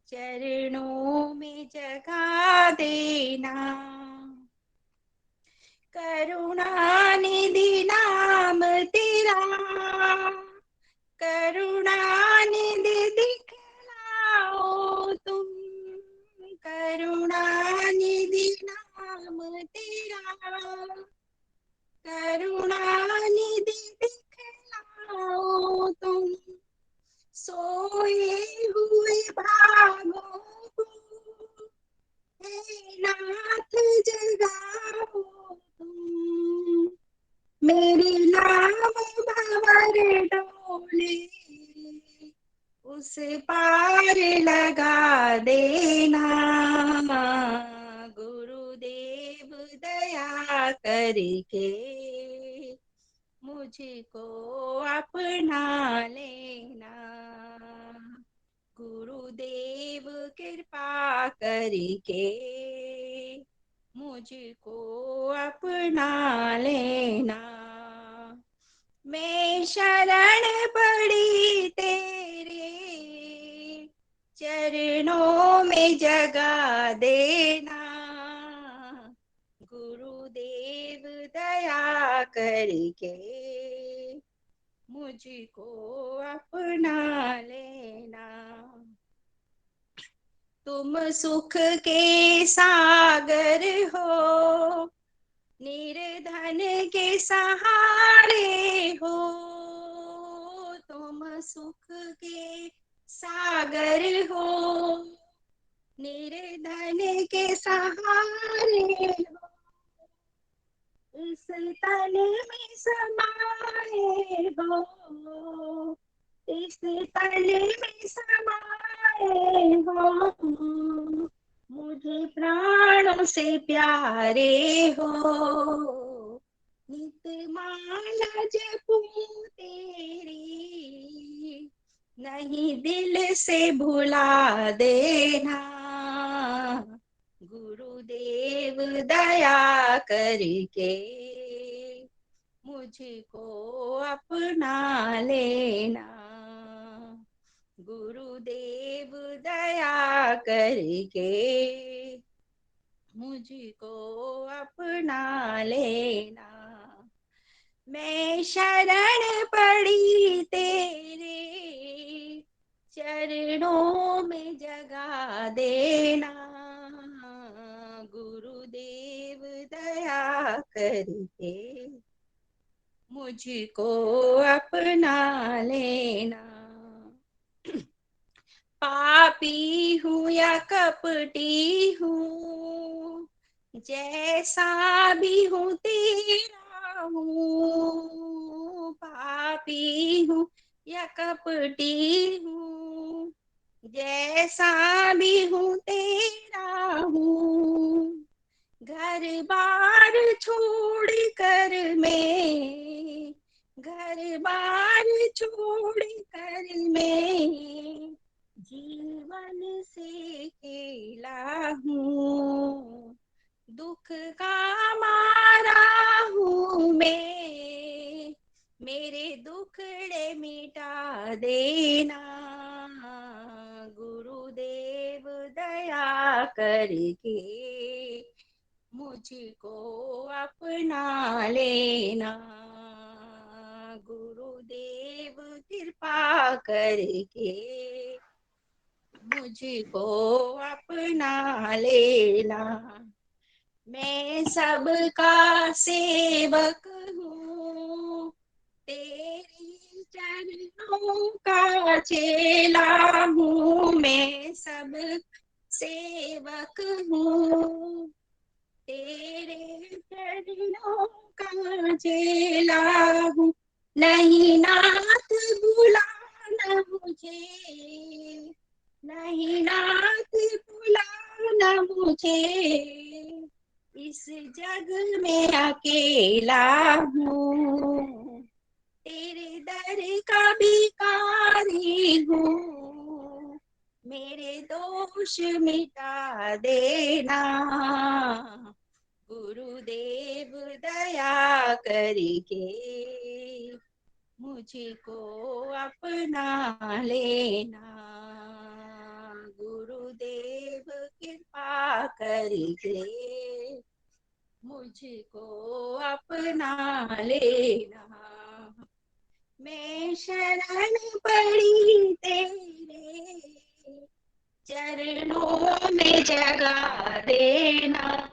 चरणों में जगा देना। करुणा निधि नाम तेरा, करुणा निधि दिखलाओ तुम, करुणा निधि नाम तेरा, करुणा निधि दिखलाओ तुम, सोए हुए भागों को हे नाथ जगाओ तुम, मेरी नाव भंवर डोले उस पार लगा देना। गुरुदेव दया करके मुझको अपना लेना, गुरुदेव कृपा करके मुझको अपना लेना। मैं शरण पड़ी तेरे चरणों में जगा देना। गुरुदेव दया करके मुझको अपना लेना। तुम सुख के सागर हो, निर्धन के सहारे हो, तुम सुख के सागर हो, निर्धन के सहारे हो, इस तन में समाए हो, इस तन में समाए हो, मुझे प्राणों से प्यारे हो, नित माला जपूं तेरी, नहीं दिल से भुला देना। गुरुदेव दया करके मुझको अपना लेना। गुरुदेव दया करके मुझको अपना लेना। मैं शरण पड़ी तेरे चरणों में जगा देना। गुरुदेव दया करके मुझको अपना लेना। पापी हूँ या कपटी हूँ, जैसा भी हूँ तेरा हूँ। पापी हूँ या कपटी हूँ, जैसा भी हूँ तेरा हूँ। घर बार छोड़ कर मैं, घर बार छोड़ कर मैं जीवन से खेला हूँ। दुख का मारा हूँ मैं, मेरे दुखड़े मिटा देना। गुरुदेव दया करके मुझको अपना लेना। गुरुदेव कृपा करके मुझको अपना लेना। मैं सबका सेवक हूँ, तेरी चरणों का चेला हूँ। मैं सब सेवक हूँ, तेरे चरणों का चेला हूँ। नहीं नाथ बुलाना मुझे, नहीं नाथ बुलाना मुझे, इस जग में अकेला हूँ। तेरे दर का भिखारी हूँ, मेरे दोष मिटा देना। गुरुदेव दया करके मुझको अपना लेना। गुरुदेव कृपा करके मुझको अपना लेना। मैं शरण पड़ी तेरे चरणों में जगा देना।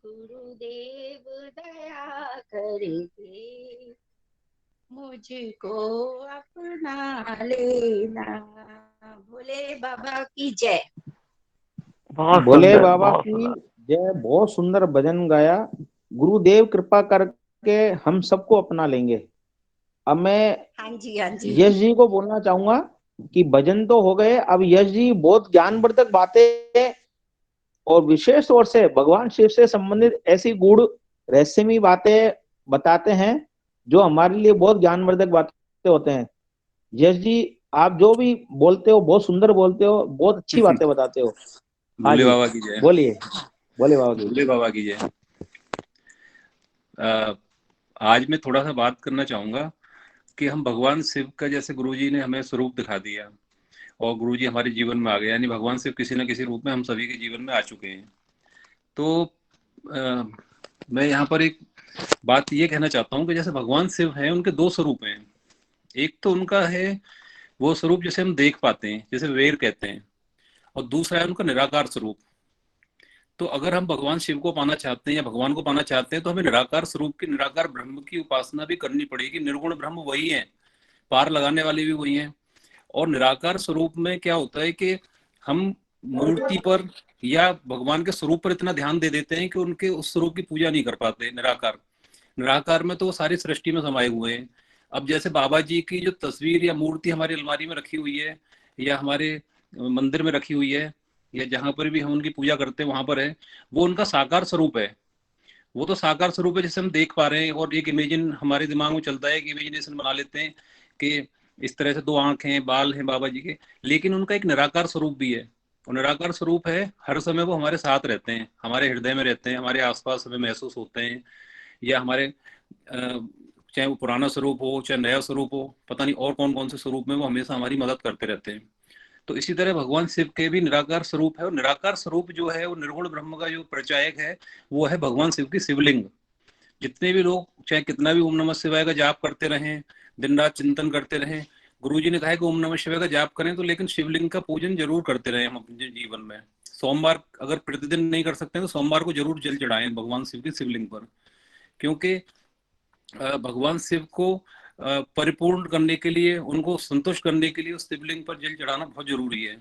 गुरुदेव दया करके मुझको अपना लेना। भोले बाबा की जय। बहुत भोले सुंदर, बाबा बहुत की सुंदर। जय। बहुत सुंदर भजन गाया। गुरुदेव कृपा करके हम सबको अपना लेंगे। अब मैं हाँ जी, हाँ जी। यश जी को बोलना चाहूंगा कि भजन तो हो गए, अब यश जी बहुत ज्ञानवर्धक बातें और विशेष तौर से भगवान शिव से संबंधित ऐसी गूढ़ रहस्यमयी बातें बताते हैं जो हमारे लिए बहुत ज्ञानवर्धक बातें होते हैं। यश जी, आप जो भी बोलते हो बहुत सुंदर बोलते हो, बहुत अच्छी बातें बताते हो। हाँ भोले जी, बाबा की जय। बोलिए। बोले बाबा की। भोले बाबा की जय। आज मैं थोड़ा सा बात करना चाहूंगा कि हम भगवान शिव का, जैसे गुरुजी ने हमें स्वरूप दिखा दिया और गुरुजी हमारे जीवन में आ गए, यानी भगवान शिव किसी न किसी रूप में हम सभी के जीवन में आ चुके हैं। तो मैं यहाँ पर एक बात ये कहना चाहता हूँ कि जैसे भगवान शिव हैं, उनके दो स्वरूप हैं। एक तो उनका है वो स्वरूप जैसे हम देख पाते हैं, जैसे वेर कहते हैं, और दूसरा है उनका निराकार स्वरूप। तो अगर हम भगवान शिव को पाना चाहते हैं या भगवान को पाना चाहते हैं तो हमें निराकार स्वरूप की, निराकार ब्रह्म की उपासना भी करनी पड़ेगी। निर्गुण ब्रह्म वही है, पार लगाने वाले भी वही हैं। और निराकार स्वरूप में क्या होता है कि हम मूर्ति पर या भगवान के स्वरूप पर इतना ध्यान दे देते हैं कि उनके उस स्वरूप की पूजा नहीं कर पाते। निराकार, निराकार में तो वो सारी सृष्टि में समाये हुए हैं। अब जैसे बाबा जी की जो तस्वीर या मूर्ति हमारी अलमारी में रखी हुई है या हमारे मंदिर में रखी हुई है या जहां पर भी हम उनकी पूजा करते हैं वहां पर है, वो उनका साकार स्वरूप है। वो तो साकार स्वरूप है जैसे हम देख पा रहे हैं, और एक इमेजिन हमारे दिमाग में चलता है कि इमेजिनेशन बना लेते हैं कि इस तरह से दो आंख हैं, बाल हैं बाबा जी के। लेकिन उनका एक निराकार स्वरूप भी है। और निराकार स्वरूप है, हर समय वो हमारे साथ रहते हैं, हमारे हृदय में रहते हैं, हमारे आसपास हमें महसूस होते हैं। या हमारे चाहे वो पुराना स्वरूप हो चाहे नया स्वरूप हो, पता नहीं और कौन कौन से स्वरूप में वो हमेशा हमारी मदद करते रहते हैं। तो इसी तरह भगवान शिव के भी निराकार स्वरूप है, और निराकार स्वरूप जो है वो निर्गुण ब्रह्म का जो परिचायक है वो है भगवान शिव की शिवलिंग। जितने भी लोग चाहे कितना भी ओम नमः शिवाय का जाप करते रहें, दिन रात चिंतन करते रहें, गुरुजी ने कहा है कि ओम नमः शिवाय का जाप करें तो लेकिन शिवलिंग का पूजन जरूर करते रहें हम अपने जीवन में। सोमवार अगर प्रतिदिन नहीं कर सकते हैं तो सोमवार को जरूर जल चढ़ाएं भगवान शिव की शिवलिंग पर, क्योंकि भगवान शिव को परिपूर्ण करने के लिए, उनको संतुष्ट करने के लिए उस शिवलिंग पर जल चढ़ाना बहुत जरूरी है।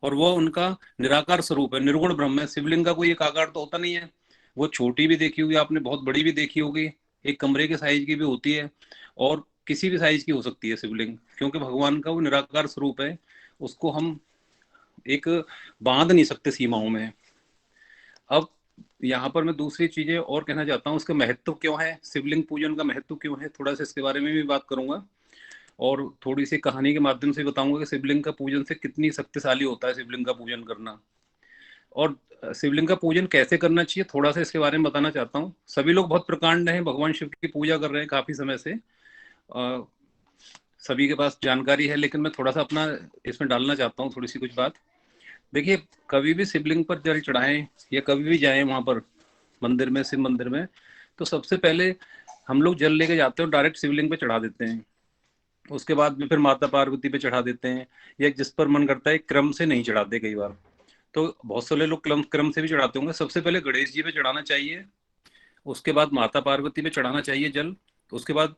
और वो उनका निराकार स्वरूप है, निर्गुण ब्रह्म है। शिवलिंग का कोई एक आकार तो होता नहीं है, वो छोटी भी देखी होगी आपने, बहुत बड़ी भी देखी होगी, एक कमरे के साइज की भी होती है, और किसी भी साइज की हो सकती है शिवलिंग, क्योंकि भगवान का वो निराकार स्वरूप है, उसको हम एक बांध नहीं सकते सीमाओं में। अब यहाँ पर मैं दूसरी चीजें और कहना चाहता हूँ, उसका महत्व क्यों है, शिवलिंग पूजन का महत्व क्यों है, थोड़ा सा इसके बारे में भी बात करूंगा, और थोड़ी सी कहानी के माध्यम से बताऊंगा कि शिवलिंग का पूजन से कितनी शक्तिशाली होता है शिवलिंग का पूजन करना, और शिवलिंग का पूजन कैसे करना चाहिए थोड़ा सा इसके बारे में बताना चाहता हूँ। सभी लोग बहुत प्रकांड हैं, भगवान शिव की पूजा कर रहे हैं काफी समय से, सभी के पास जानकारी है, लेकिन मैं थोड़ा सा अपना इसमें डालना चाहता हूँ थोड़ी सी कुछ बात। देखिए, कभी भी शिवलिंग पर जल चढ़ाएं या कभी भी जाएं वहां पर मंदिर में, शिव मंदिर में, तो सबसे पहले हम लोग जल लेके जाते हैं और डायरेक्ट शिवलिंग पे चढ़ा देते हैं। उसके बाद में फिर माता पार्वती पे चढ़ा देते हैं, या जिस पर मन करता है, क्रम से नहीं चढ़ाते कई बार, तो बहुत सारे लोग क्रम से भी चढ़ाते होंगे। सबसे पहले गणेश जी पे चढ़ाना चाहिए, उसके बाद माता पार्वती पे चढ़ाना चाहिए जल, उसके बाद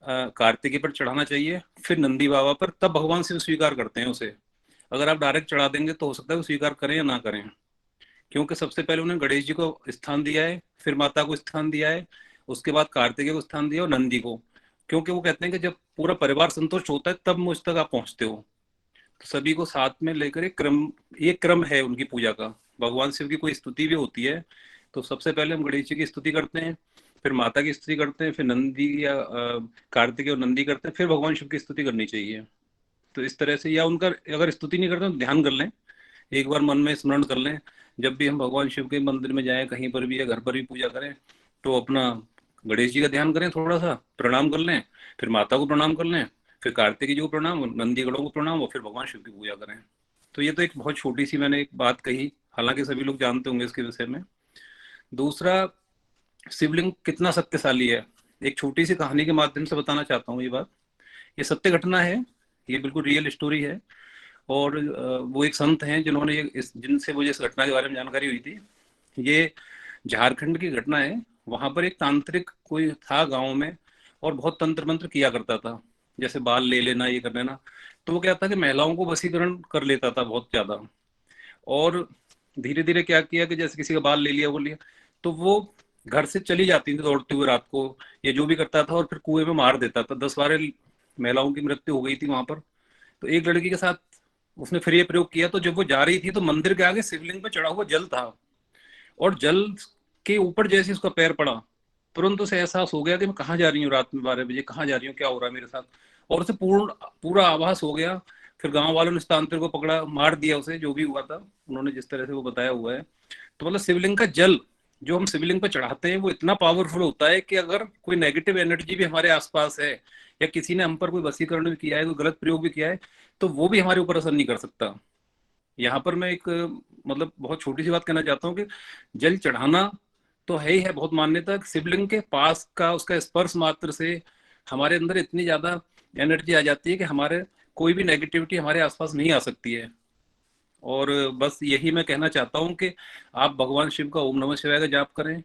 कार्तिकेय पर चढ़ाना चाहिए, फिर नंदी बाबा पर, तब भगवान शिव स्वीकार करते हैं उसे। अगर आप डायरेक्ट चढ़ा देंगे तो हो सकता है वो स्वीकार करें या ना करें, क्योंकि सबसे पहले उन्होंने गणेश जी को स्थान दिया है, फिर माता को स्थान दिया है, उसके बाद कार्तिकेय को स्थान दिया और नंदी को, क्योंकि वो कहते हैं कि जब पूरा परिवार संतुष्ट होता है तब मुझ तक आप पहुंचते हो। तो सभी को साथ में लेकर एक क्रम है उनकी पूजा का। भगवान शिव की कोई स्तुति भी होती है तो सबसे पहले हम गणेश जी की स्तुति करते हैं, फिर माता की स्तुति करते हैं, फिर नंदी या कार्तिकेय और नंदी करते हैं, फिर भगवान शिव की स्तुति करनी चाहिए। तो इस तरह से, या उनका अगर स्तुति नहीं करते तो ध्यान कर लें, एक बार मन में स्मरण कर लें, जब भी हम भगवान शिव के मंदिर में जाएं, कहीं पर भी या घर पर भी पूजा करें, तो अपना गणेश जी का ध्यान करें, थोड़ा सा प्रणाम कर लें, फिर माता को प्रणाम कर लें, फिर कार्तिक जी को प्रणाम, नंदी गणों को प्रणाम, और फिर भगवान शिव की पूजा करें। तो ये तो एक बहुत छोटी सी मैंने एक बात कही, हालांकि सभी लोग जानते होंगे इसके विषय में। दूसरा, शिवलिंग कितना शक्तिशाली है, एक छोटी सी कहानी के माध्यम से बताना चाहता हूँ ये बात। ये सत्य घटना है, ये बिल्कुल रियल स्टोरी है, और वो एक संत हैं जिन्होंने जिनसे मुझे इस घटना के बारे में जानकारी हुई थी। ये झारखंड की घटना है। वहां पर एक तांत्रिक कोई था गांव में, और बहुत तंत्र मंत्र किया करता था, जैसे बाल ले लेना, ये कर लेना। तो वो क्या था कि महिलाओं को वशीकरण कर लेता था बहुत ज्यादा, और धीरे धीरे क्या किया कि जैसे किसी का बाल ले लिया, वो लिया, तो वो घर से चली जाती थी दौड़ते हुए रात को, ये जो भी करता था, और फिर कुएं में मार देता था। 10-12 महिलाओं की मृत्यु हो गई थी वहां पर। तो एक लड़की के साथ उसने फिर ये प्रयोग किया, तो जब वो जा रही थी तो मंदिर के आगे शिवलिंग पर चढ़ा हुआ जल था, और जल के ऊपर जैसे उसका पैर पड़ा, तुरंत उसे एहसास हो गया कि मैं कहाँ जा रही हूँ, रात में 12 बजे कहाँ जा रही हूँ, क्या हो रहा है मेरे साथ, और उसे पूरा आभास हो गया। फिर गांव वालों ने तांत्रिक को पकड़ा, मार दिया उसे, जो भी हुआ था उन्होंने जिस तरह से वो बताया हुआ है। तो मतलब शिवलिंग का जल जो हम शिवलिंग पर चढ़ाते हैं वो इतना पावरफुल होता है कि अगर कोई नेगेटिव एनर्जी भी हमारे आसपास है, या किसी ने हम पर कोई वशीकरण भी किया है, कोई गलत प्रयोग भी किया है, तो वो भी हमारे ऊपर असर नहीं कर सकता। यहाँ पर मैं एक मतलब बहुत छोटी सी बात कहना चाहता हूँ कि जल चढ़ाना तो है ही है, बहुत मान्यता। शिवलिंग के पास का उसका स्पर्श मात्र से हमारे अंदर इतनी ज्यादा एनर्जी आ जाती है कि हमारे कोई भी नेगेटिविटी हमारे आसपास नहीं आ सकती है। और बस यही मैं कहना चाहता हूँ कि आप भगवान शिव का ओम नमः शिवाय का जाप करें,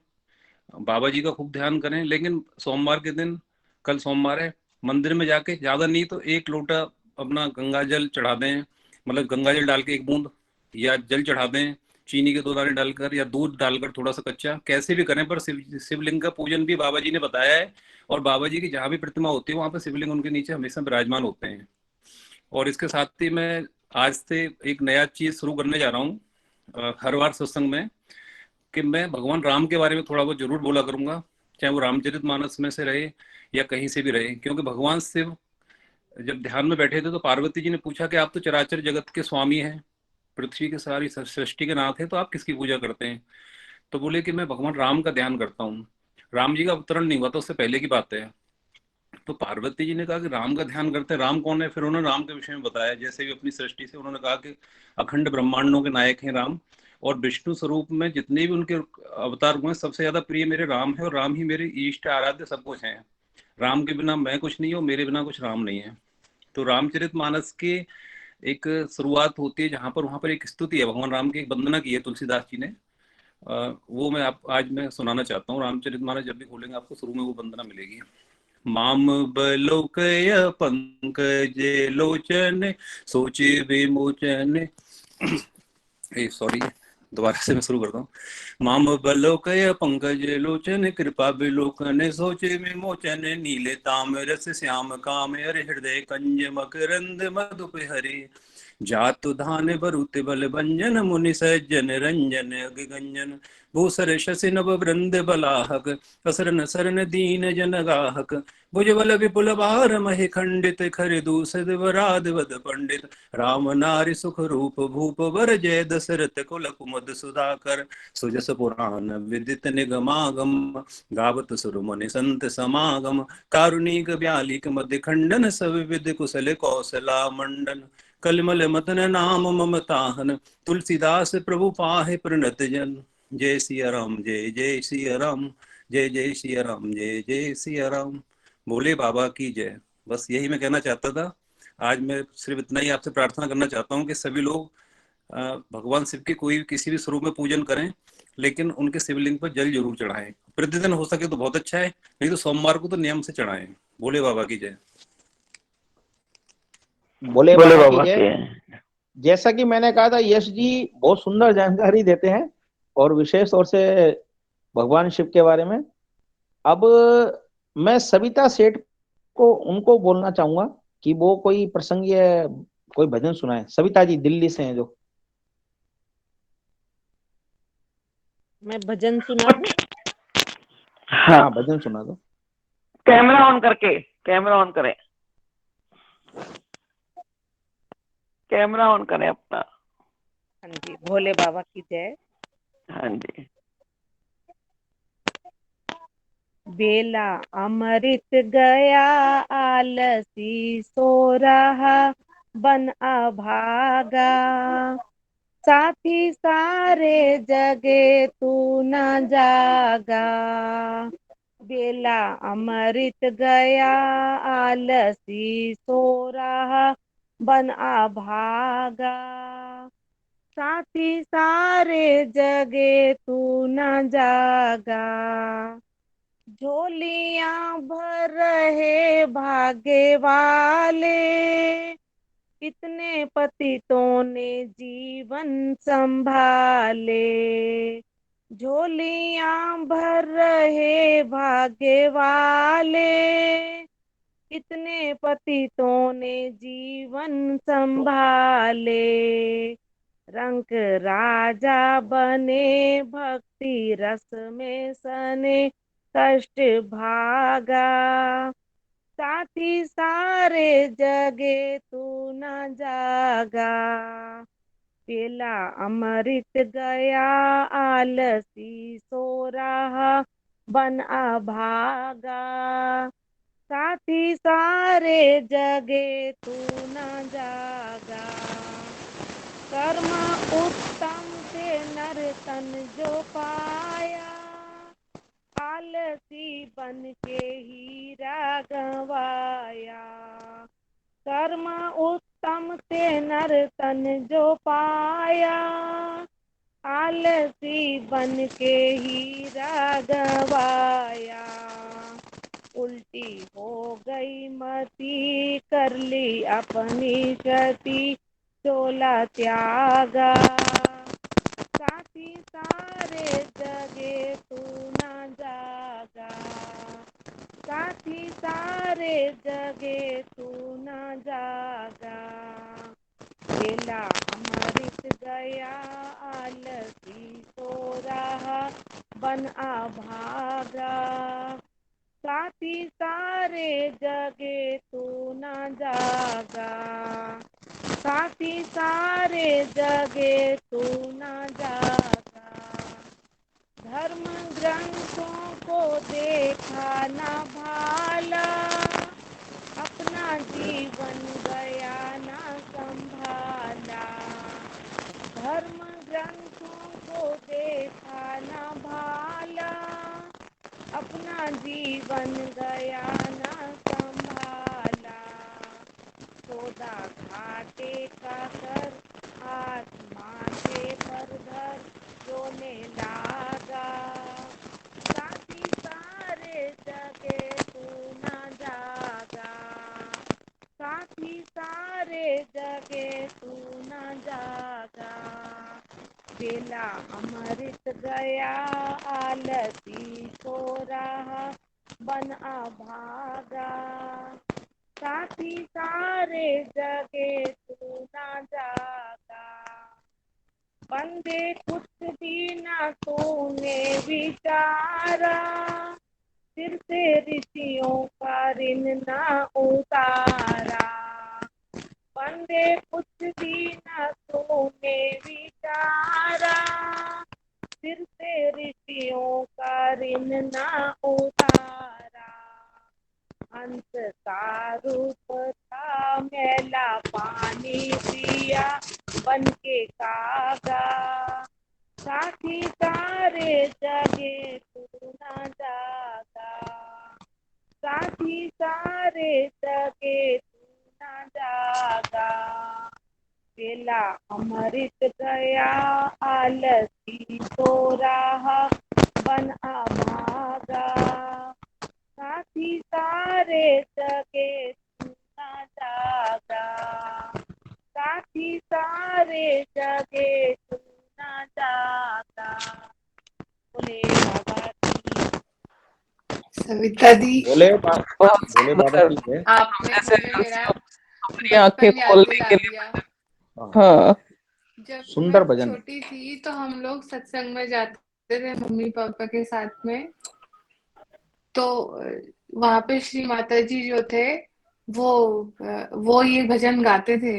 बाबा जी का खूब ध्यान करें, लेकिन सोमवार के दिन, कल सोमवार है, मंदिर में जाके ज्यादा नहीं तो 1 लोटा अपना गंगा जल चढ़ा दें, मतलब गंगा जल डाल के 1 बूंद, या जल चढ़ा दें चीनी के 2 दाने डालकर, या दूध डालकर थोड़ा सा कच्चा, कैसे भी करें, पर शिवलिंग का पूजन भी बाबा जी ने बताया है, और बाबा जी की जहाँ भी प्रतिमा होती है वहां पर शिवलिंग उनके नीचे हमेशा विराजमान होते हैं। और इसके साथ ही मैं आज से एक नया चीज शुरू करने जा रहा हूँ हर बार सत्संग में, कि मैं भगवान राम के बारे में थोड़ा बहुत जरूर बोला करूंगा, चाहे वो रामचरितमानस में से रहे या कहीं से भी रहे। क्योंकि भगवान शिव जब ध्यान में बैठे थे तो पार्वती जी ने पूछा कि आप तो चराचर जगत के स्वामी हैं, पृथ्वी के सारी सृष्टि के नाथ हैं, तो आप किसकी पूजा करते हैं? तो बोले कि मैं भगवान राम का ध्यान करता हूँ। राम जी का अवतरण नहीं हुआ था, उससे पहले की बात है। तो पार्वती जी ने कहा कि राम का ध्यान करते हैं, राम कौन है? फिर उन्होंने राम के विषय में बताया, जैसे भी अपनी सृष्टि से उन्होंने कहा कि अखंड ब्रह्मांडों के नायक हैं राम, और विष्णु स्वरूप में जितने भी उनके अवतार हुए सबसे ज्यादा प्रिय मेरे राम है, और राम ही मेरे इष्ट आराध्य सब कुछ है। राम के बिना मैं कुछ नहीं हूँ, मेरे बिना कुछ राम नहीं है। तो रामचरितमानस के एक शुरुआत होती है जहां पर, वहां पर एक स्तुति है, भगवान राम की एक वंदना की है तुलसीदास जी ने। वो मैं आज मैं सुनाना चाहता हूँ। रामचरितमानस जब भी खोलेंगे आपको शुरू में वो वंदना मिलेगी। माम बलोकय पंकज लोचन सोच विमोचन सॉरी, दोबारा से मैं शुरू करता हूँ। माम बलोकय पंकज लोचन कृपा विलोकन सोचे विमोचन नीले ताम्रस श्याम काम हर हृदय कंज मकरंद मधुप हरे जातु धान बरुत बल भंजन मुनि सज्जन रंजन अगंजन भूसर शशि नभ वृंद बलाहक कसरन सरन दीन जन गाहक भुजबल विपुल भार महि खंडित खर दूसद वराद वद पंडित राम नारि सुख रूप भूप वर जय दशरथ कुल कुमद सुधाकर सुजस पुराण विदित निगमागम गावत सुर मुनि संत समागम कारुणिक ब्यालिक मध्य खंडन सब विद कुशल कौशला मंडन कलमल मदन नाम ममताहन तुलसीदास प्रभु पाहे प्रणत जन। जय सिया राम, जय जय सिया राम, जय जय सिया राम, जय जय सिया राम। भोले बाबा की जय। बस यही मैं कहना चाहता था। आज मैं सिर्फ इतना ही आपसे प्रार्थना करना चाहता हूँ कि सभी लोग भगवान शिव के कोई किसी भी स्वरूप में पूजन करें, लेकिन उनके शिवलिंग पर जल जरूर चढ़ाएं। प्रतिदिन हो सके तो बहुत अच्छा है, नहीं तो सोमवार को तो नियम से चढ़ाएं। भोले बाबा की जय। भोले बाबा की जय। जैसा कि मैंने कहा था, यश जी बहुत सुंदर जानकारी देते हैं, और विशेष तौर से भगवान शिव के बारे में। अब मैं सविता सेठ को उनको बोलना चाहूंगा कि वो कोई प्रसंगीय कोई भजन सुनाए। सविता जी दिल्ली से हैं जो। मैं भजन सुना दूं? हाँ, भजन सुना दो। कैमरा ऑन करके, कैमरा ऑन करें, कैमरा ऑन करें अपना। हाँ जी, भोले बाबा की जय। हाँ जी। बेला अमृत गया आलसी सो रहा बन अभागा, साथी सारे जगे तू न जागा। बेला अमृत गया आलसी सो रहा बन अभागा, साथी सारे जगे तू न जागा। झोलियां भर रहे भागे वाले, कितने पतितों ने जीवन संभाले। झोलियां भर रहे भागे वाले, कितने पतितों ने जीवन संभाले। रंक राजा बने भक्ति रस में सने कष्ट भागा, साथी सारे जगे तू न जागा। बेला अमृत गया आलसी सो रहा बन अभागा, साथी सारे जगे तू न जागा। कर्म उत्तम से नर तन जो पाया, आलसी बन के हीरा गंवाया। कर्म उत्तम से नर तन जो पाया, आलसी बन के हीरा गंवाया। उल्टी हो गई मती कर ली अपनी क्षति चोला त्यागा, साथी सारे जगे तू न जागा। साथी सारे जगे तू न जागा। बेला अमृत गया आलसी सो रहा बन अभागा, साथी सारे जगे तू न जागा। साथी सारे जगे तू न जागा। धर्म ग्रंथों को देखा न भाला, जीवन गया ना संभाला, धर्म ग्रंथों को देखा ना भाला, अपना जीवन गया ना संभाला, सौदा घाटे का कर आत्मा के पर धर रोने लागा, साथी सारे जगे तू ना जागा, साथी सारे जगे तू ना जागा, बेला अमृत गया आलसी सो रहा बन अभागा, साथी सारे जगे तू ना जागा, बंदे कुछ भी ना तूने विचारा, सिर से ऋषियों का ऋण ना उतारा, बंदे कुछ भी ना तूने विचारा, सिर से ऋषियों का ऋण ना उतारा, अंत का रूप था मैला पानी पिया बन के कागा, साथी सारे जगे तू ना जागा, साथी सारे जगे तू ना जागा, बेला अमृत गया आलसी सो रहा बन अभागा, साथी सारे जगे तू ना जागा, साथी सारे जगे तू ना जागा। बोले बाबा की सविता दी, भोले बाबा की जय। आपने मुझे मेरा अपनी आंखें बचपन याद खोलने दिला के लिए दिया। हाँ जब सुंदर मैं भजन। छोटी थी तो हम लोग सत्संग में जाते थे मम्मी पापा के साथ में, तो वहां पे श्री माता जी जो थे वो ये भजन गाते थे,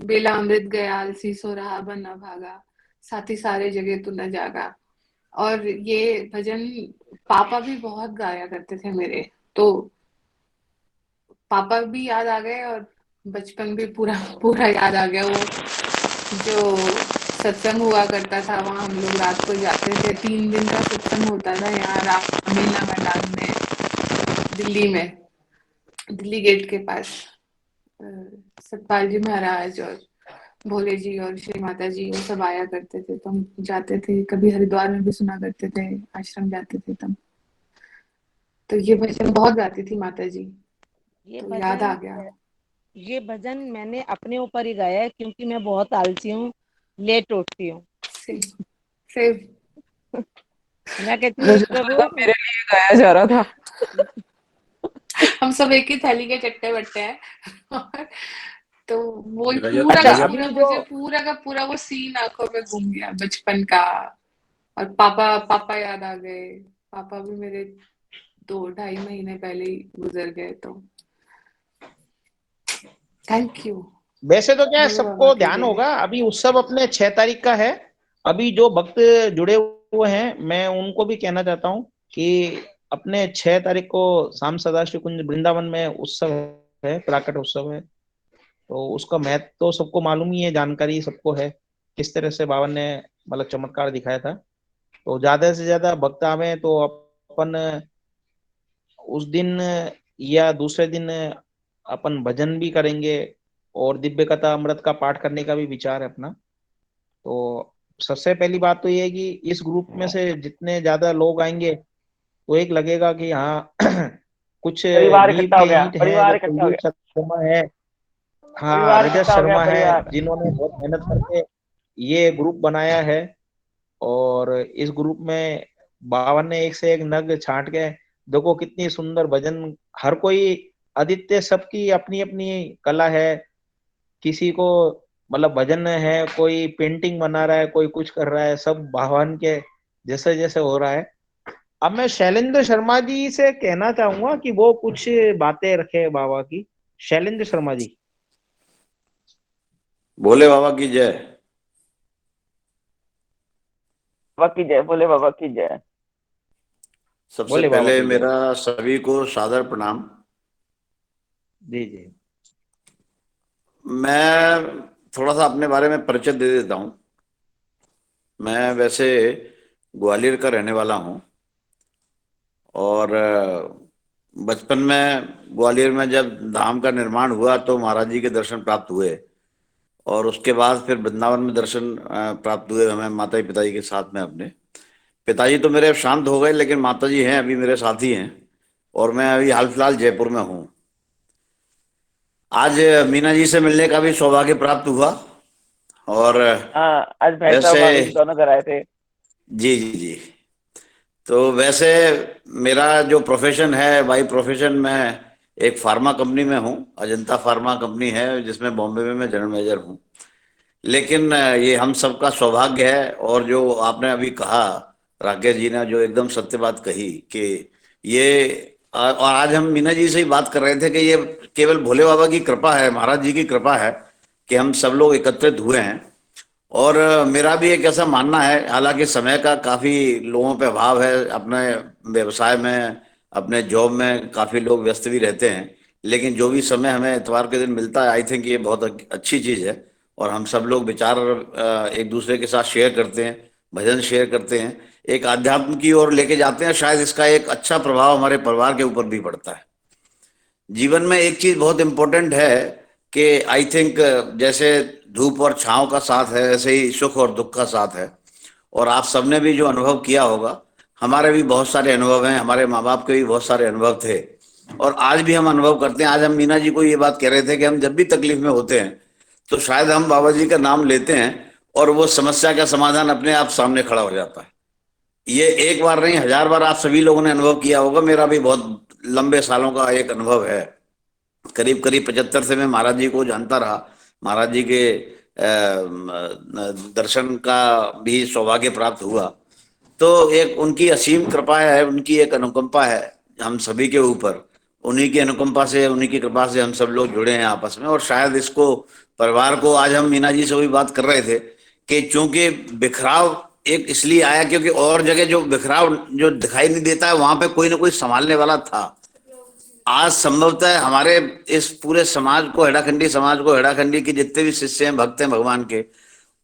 बेला अमृत गया आलसी सो रहा बन न भागा, साथी सारे जगह तू न जागा। और ये भजन पापा भी बहुत गाया करते थे मेरे, तो पापा भी याद आ गए और बचपन भी पूरा पूरा याद आ गया। वो जो सत्संग हुआ करता था वहां हम लोग रात को जाते थे, 3 दिन का सत्संग होता था यहाँ रामलीला मैदान में, दिल्ली में, दिल्ली गेट के पास। सतपाल जी महाराज और भोले जी और श्री माता जी वो सब आया करते थे, तो हम जाते थे, कभी हरिद्वार में भी सुना करते थे, आश्रम जाते थे तब। तो ये भजन बहुत गाती थी माता जी, ये तो याद आ गया। ये भजन मैंने अपने ऊपर ही गाया है, क्योंकि मैं बहुत आलसी हूँ, लेट उठती हूँ। मैं कहती हूँ मुझे लगा मेरे लिए गाया जा रहा था। हम सब एक ही थैली के चट्टे बट्टे हैं। तो वो रजत- पूरा का रजत- पूरा मुझे पूरा का पूरा वो सीन आंखों में घूम गया बचपन का। और पापा याद आ गए। पापा भी मेरे 2-2.5 महीने पहले ही गुजर गए, तो थैंक यू। वैसे तो क्या है, भोले बाबा सबको की ध्यान जय। होगा, अभी उत्सव अपने 6 तारीख का है। अभी जो भक्त जुड़े हुए हैं मैं उनको भी कहना चाहता हूँ कि अपने 6 तारीख को शाम सदाशिव कुंज वृंदावन में उत्सव है, प्राकट उत्सव है। तो उसका महत्व तो सबको मालूम ही है, जानकारी सबको है किस तरह से बाबा ने मतलब चमत्कार दिखाया था। तो ज्यादा से ज्यादा भक्त आवे तो अपन उस दिन या दूसरे दिन अपन भजन भी करेंगे और दिव्य कथा अमृत का पाठ करने का भी विचार है अपना। तो सबसे पहली बात तो ये है कि इस ग्रुप में से जितने ज्यादा लोग आएंगे तो एक लगेगा कि हाँ कुछ परिवार नींव इकट्ठा हो के गया, ईंट हैं, परिवार जैसे इकट्ठा हो कुलदीप गया, शर्मा है, हाँ परिवार रजत इकट्ठा हो गया, शर्मा है, परिवार। जिन्होंने बहुत मेहनत करके ये ग्रुप बनाया है। और इस ग्रुप में बाबा ने एक से एक नग छांट के देखो कितनी सुंदर भजन। हर कोई आदित्य, सबकी अपनी अपनी कला है। किसी को मतलब भजन है, कोई पेंटिंग बना रहा है, कोई कुछ कर रहा है, सब भगवान के जैसे जैसे हो रहा है। अब मैं शैलेंद्र शर्मा जी से कहना चाहूंगा कि वो कुछ बातें रखे बाबा की। शैलेंद्र शर्मा जी। भोले बाबा की जय। बाबा की जय, भोले बाबा की जय। सबसे भोले बाबा पहले की जय। मेरा सभी को सादर प्रणाम। जी जी। मैं थोड़ा सा अपने बारे में परिचय दे देता हूँ। मैं वैसे ग्वालियर का रहने वाला हूँ और बचपन में ग्वालियर में जब धाम का निर्माण हुआ तो महाराज जी के दर्शन प्राप्त हुए और उसके बाद फिर वृंदावन में दर्शन प्राप्त हुए हमें माता पिताजी के साथ में। अपने पिताजी तो मेरे अब शांत हो गए, लेकिन माता जी हैं अभी मेरे साथ ही हैं और मैं अभी हाल फिलहाल जयपुर में हूँ। आज मीना जी से मिलने का भी सौभाग्य प्राप्त हुआ और आज भाई साहब भाभी वैसे दोनों घर आए थे। जी जी जी, तो वैसे मेरा जो प्रोफेशन है, बाई प्रोफेशन मैं एक फार्मा कंपनी में हूँ। अजंता फार्मा कंपनी है जिसमें बॉम्बे में मैं जनरल मैनेजर हूँ। लेकिन ये हम सबका सौभाग्य है। और जो आपने अभी कहा, राकेश जी ने जो एकदम सत्य बात कही कि ये और आज हम मीना जी से ही बात कर रहे थे कि ये केवल भोले बाबा की कृपा है, महाराज जी की कृपा है कि हम सब लोग एकत्रित हुए हैं। और मेरा भी एक ऐसा मानना है, हालांकि समय का काफी लोगों पे अभाव है, अपने व्यवसाय में अपने जॉब में काफी लोग व्यस्त भी रहते हैं, लेकिन जो भी समय हमें इतवार के दिन मिलता है, आई थिंक ये बहुत अच्छी चीज है। और हम सब लोग विचार एक दूसरे के साथ शेयर करते हैं, भजन शेयर करते हैं, एक आध्यात्म की ओर लेके जाते हैं। शायद इसका एक अच्छा प्रभाव हमारे परिवार के ऊपर भी पड़ता है। जीवन में एक चीज बहुत इंपॉर्टेंट है कि आई थिंक जैसे धूप और छांव का साथ है, ऐसे ही सुख और दुख का साथ है। और आप सबने भी जो अनुभव किया होगा, हमारे भी बहुत सारे अनुभव हैं, हमारे माँ बाप के भी बहुत सारे अनुभव थे और आज भी हम अनुभव करते हैं। आज हम मीना जी को ये बात कह रहे थे कि हम जब भी तकलीफ में होते हैं तो शायद हम बाबा जी का नाम लेते हैं और वो समस्या का समाधान अपने आप सामने खड़ा हो जाता है। ये एक बार नहीं, 1000 बार आप सभी लोगों ने अनुभव किया होगा। मेरा भी बहुत लंबे सालों का एक अनुभव है। करीब करीब 75 से मैं महाराज जी को जानता रहा। महाराज जी के दर्शन का भी सौभाग्य प्राप्त हुआ। तो एक उनकी असीम कृपा है, उनकी एक अनुकंपा है हम सभी के ऊपर। उन्हीं की अनुकंपा से, उन्हीं की कृपा से हम सब लोग जुड़े हैं आपस में। और शायद इसको परिवार को, आज हम मीना जी से भी बात कर रहे थे कि चूंकि बिखराव एक इसलिए आया क्योंकि और जगह जो बिखराव जो दिखाई नहीं देता है, वहां पे कोई ना कोई संभालने वाला था। आज संभवतः हमारे इस पूरे समाज को, हेड़ाखंडी समाज को, हेड़ाखंडी के जितने भी शिष्य हैं, भक्त हैं भगवान के,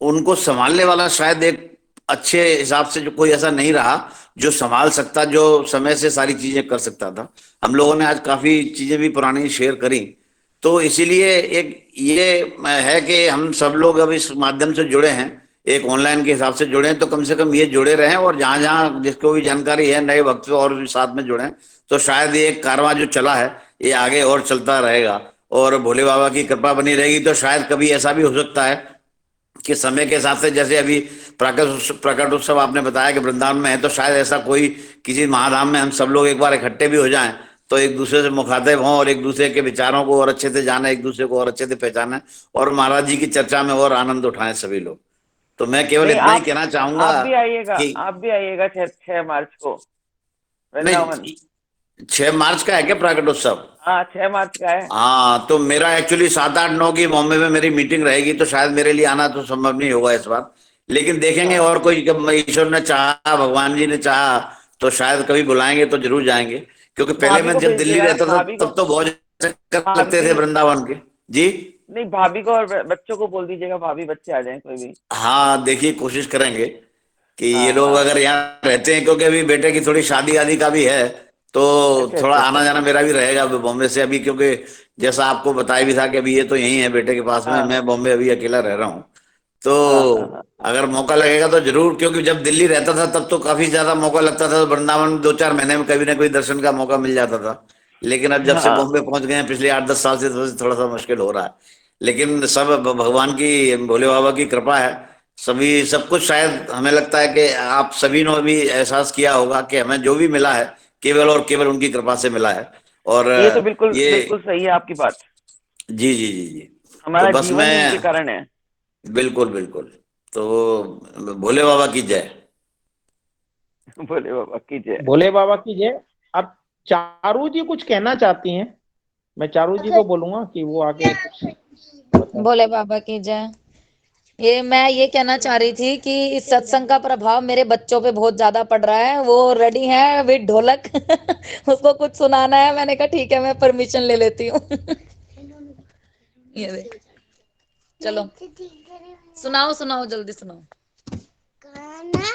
उनको संभालने वाला शायद एक अच्छे हिसाब से जो कोई ऐसा नहीं रहा जो संभाल सकता, जो समय से सारी चीजें कर सकता था। हम लोगों ने आज काफी चीजें भी पुरानी शेयर करी। तो इसीलिए एक ये है कि हम सब लोग अब इस माध्यम से जुड़े हैं, एक ऑनलाइन के हिसाब से जुड़े हैं, तो कम से कम ये जुड़े रहें और जहां जहां जिसको भी जानकारी है, नए भक्त और भी साथ में जुड़े, तो शायद ये कारवां जो चला है ये आगे और चलता रहेगा और भोले बाबा की कृपा बनी रहेगी। तो शायद कभी ऐसा भी हो सकता है कि समय के हिसाब से, जैसे अभी प्रकट उत्सव आपने बताया कि वृंदावन में है, तो शायद ऐसा कोई किसी महाधाम में हम सब लोग एक बार इकट्ठे भी हो जाएं तो एक दूसरे से मुखातिब हों और एक दूसरे के विचारों को और अच्छे से जाने, एक दूसरे को और अच्छे से पहचाने और महाराज जी की चर्चा में और आनंद उठाएं सभी लोग। तो मैं केवल इतना ही कहना चाहूंगा आप भी आइएगा, कि आप भी आइएगा 6 मार्च को वृंदावन। नहीं, 6 मार्च का है क्या प्रकट उत्सव? हाँ 6 मार्च का है। हाँ, तो मेरा एक्चुअली 7, 8, 9 की बॉम्बे में मेरी मीटिंग रहेगी, तो शायद मेरे लिए आना तो संभव नहीं होगा इस बार, लेकिन देखेंगे। और कोई ईश्वर ने चाहा, भगवान जी ने चाहा तो शायद कभी बुलाएंगे तो जरूर जाएंगे। क्योंकि पहले मैं जब दिल्ली रहता था तब तो बहुत चक्कर लगते थे वृंदावन के। जी नहीं, भाभी को और बच्चों को बोल दीजिएगा, भाभी बच्चे आ जाएं कोई भी। हाँ, देखिए कोशिश करेंगे कि ये लोग अगर यहाँ रहते हैं, क्योंकि अभी बेटे की थोड़ी शादी आदि का भी है, तो थोड़ा आना जाना मेरा भी रहेगा बॉम्बे से अभी। क्योंकि जैसा आपको बताया भी था कि अभी ये तो यही है बेटे के पास में, मैं बॉम्बे अभी अकेला रह रहा हूँ। तो अगर मौका लगेगा तो जरूर, क्योंकि जब दिल्ली रहता था तब तो काफी ज्यादा मौका लगता था। वृंदावन 2-4 महीने में कभी ना कोई दर्शन का मौका मिल जाता था, लेकिन अब जब से बॉम्बे पहुंच गए हैं पिछले 8-10 साल से, थोड़ा सा मुश्किल हो रहा है। लेकिन सब भगवान की, भोले बाबा की कृपा है। सभी सब कुछ शायद हमें लगता है कि आप सभी ने भी एहसास किया होगा कि हमें जो भी मिला है केवल और केवल उनकी कृपा से मिला है। और ये तो बिल्कुल सही है आपकी बात। जी जी जी जी, हमारा तो बस जीवन ही इनके कारण है। बिल्कुल बिल्कुल। तो भोले बाबा की जय। भोले बाबा की जय। भोले बाबा की जय। अब चारू जी कुछ कहना चाहती हैं, मैं चारू जी को बोलूंगा कि वो आगे कुछ। भोले बाबा की जय। मैं ये कहना चाह रही थी कि इस सत्संग का प्रभाव मेरे बच्चों पे बहुत ज्यादा पड़ रहा है। वो रेडी है विद ढोलक उसको कुछ सुनाना है। मैंने कहा ठीक है, मैं परमिशन ले लेती हूँ ये देख। चलो सुनाओ सुनाओ जल्दी सुनाओ। कान्हा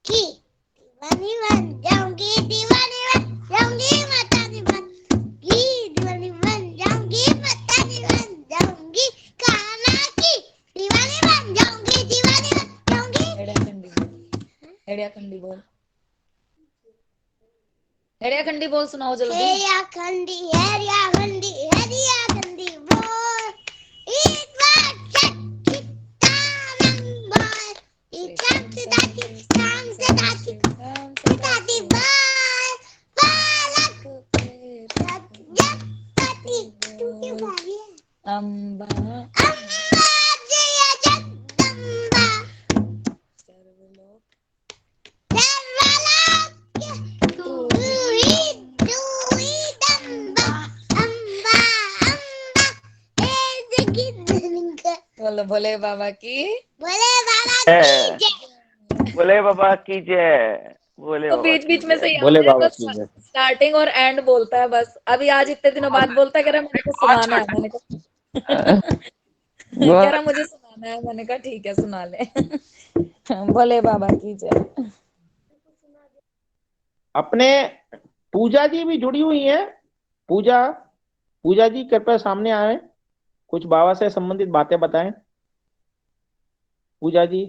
की दीवानी बन जाऊंगी, दीवानी बन जाऊंगी, माता दी बन की दीवानी बन जाऊंगी, माता दी बन जाऊंगी, कान्हा की दीवानी बन जाऊंगी, दीवानी बन जाऊंगी। हेड़िया खंडी बोल, हेड़िया खंडी बोल सुनाओ जल्दी। हेरिया खंडी, हेरिया खंडी, हेरिया खंडी बोल, ईद वाट बोल, ईद दाती शाम से दाती दाती बोल, बालक जब दाती तू क्यों गा रही है? अम्बा अम्बा जय जगदम्बा, सर्वलोक तू ही दम्बा, अम्बा अम्बा हे जगदम्बा। बोलो भोले बाबा की, बोले बाबा की जय। बोले बाबा की जय, बोले तो बाबा बीच की बीच में से जय। याद बोले है, बाबा बस की जय। स्टार्टिंग और एंड बोलता है बस। अभी आज इतने दिनों बाद बोलता है, कह रहा मुझे सुनाना है। मैंने कहा कह रहा मुझे सुनाना है। मैंने कहा ठीक है सुना ले। भोले बाबा की जय। अपने पूजा जी भी जुड़ी हुई है। पूजा पूजा जी कृपया सामने आए, कुछ बाबा से संबंधित बातें बताएं। पूजा जी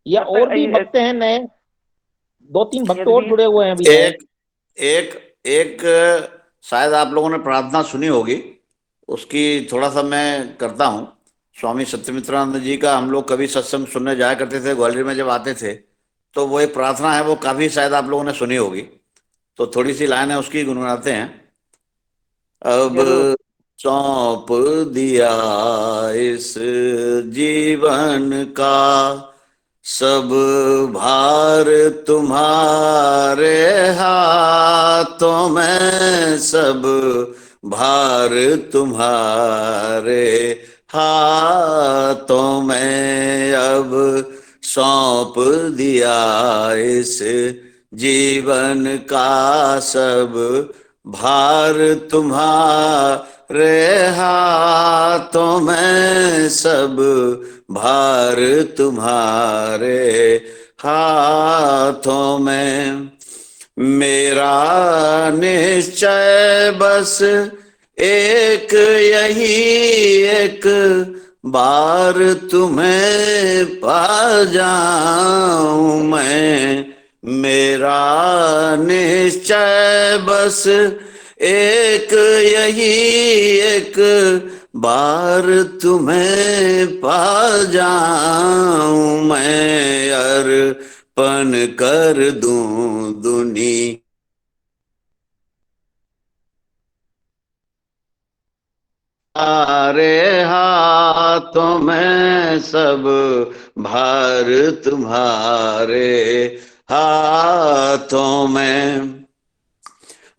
या और भी भक्त हैं नए, 2-3 भक्त और जुड़े हुए हैं अभी नए। एक शायद आप लोगों ने प्रार्थना सुनी होगी, उसकी थोड़ा सा मैं करता हूँ। स्वामी सत्यमित्रानंद जी का हम लोग कभी सत्संग सुनने जाया करते थे, ग्वालियर में जब आते थे, तो वो एक प्रार्थना है, वो काफी शायद आप लोगों ने सुनी होगी। तो थोड़ी सी लाइन है उसकी, गुनगुनाते हैं। अब सौंप दिया इस जीवन का सब भार तुम्हारे हाथों में, सब भार तुम्हारे हाथों में। अब सौंप दिया इस जीवन का सब भार तुम्हारे हाथों में, सब भार तुम्हारे हाथों में। मेरा निश्चय बस एक यही, एक बार तुम्हें पा जाऊं मैं। मेरा निश्चय बस एक यही, एक बार तुम्हें पा जाऊं मैं। अर्पण कर दूं दुनिया तुम्हारे हाथों में, सब भार तुम्हारे हाथों में।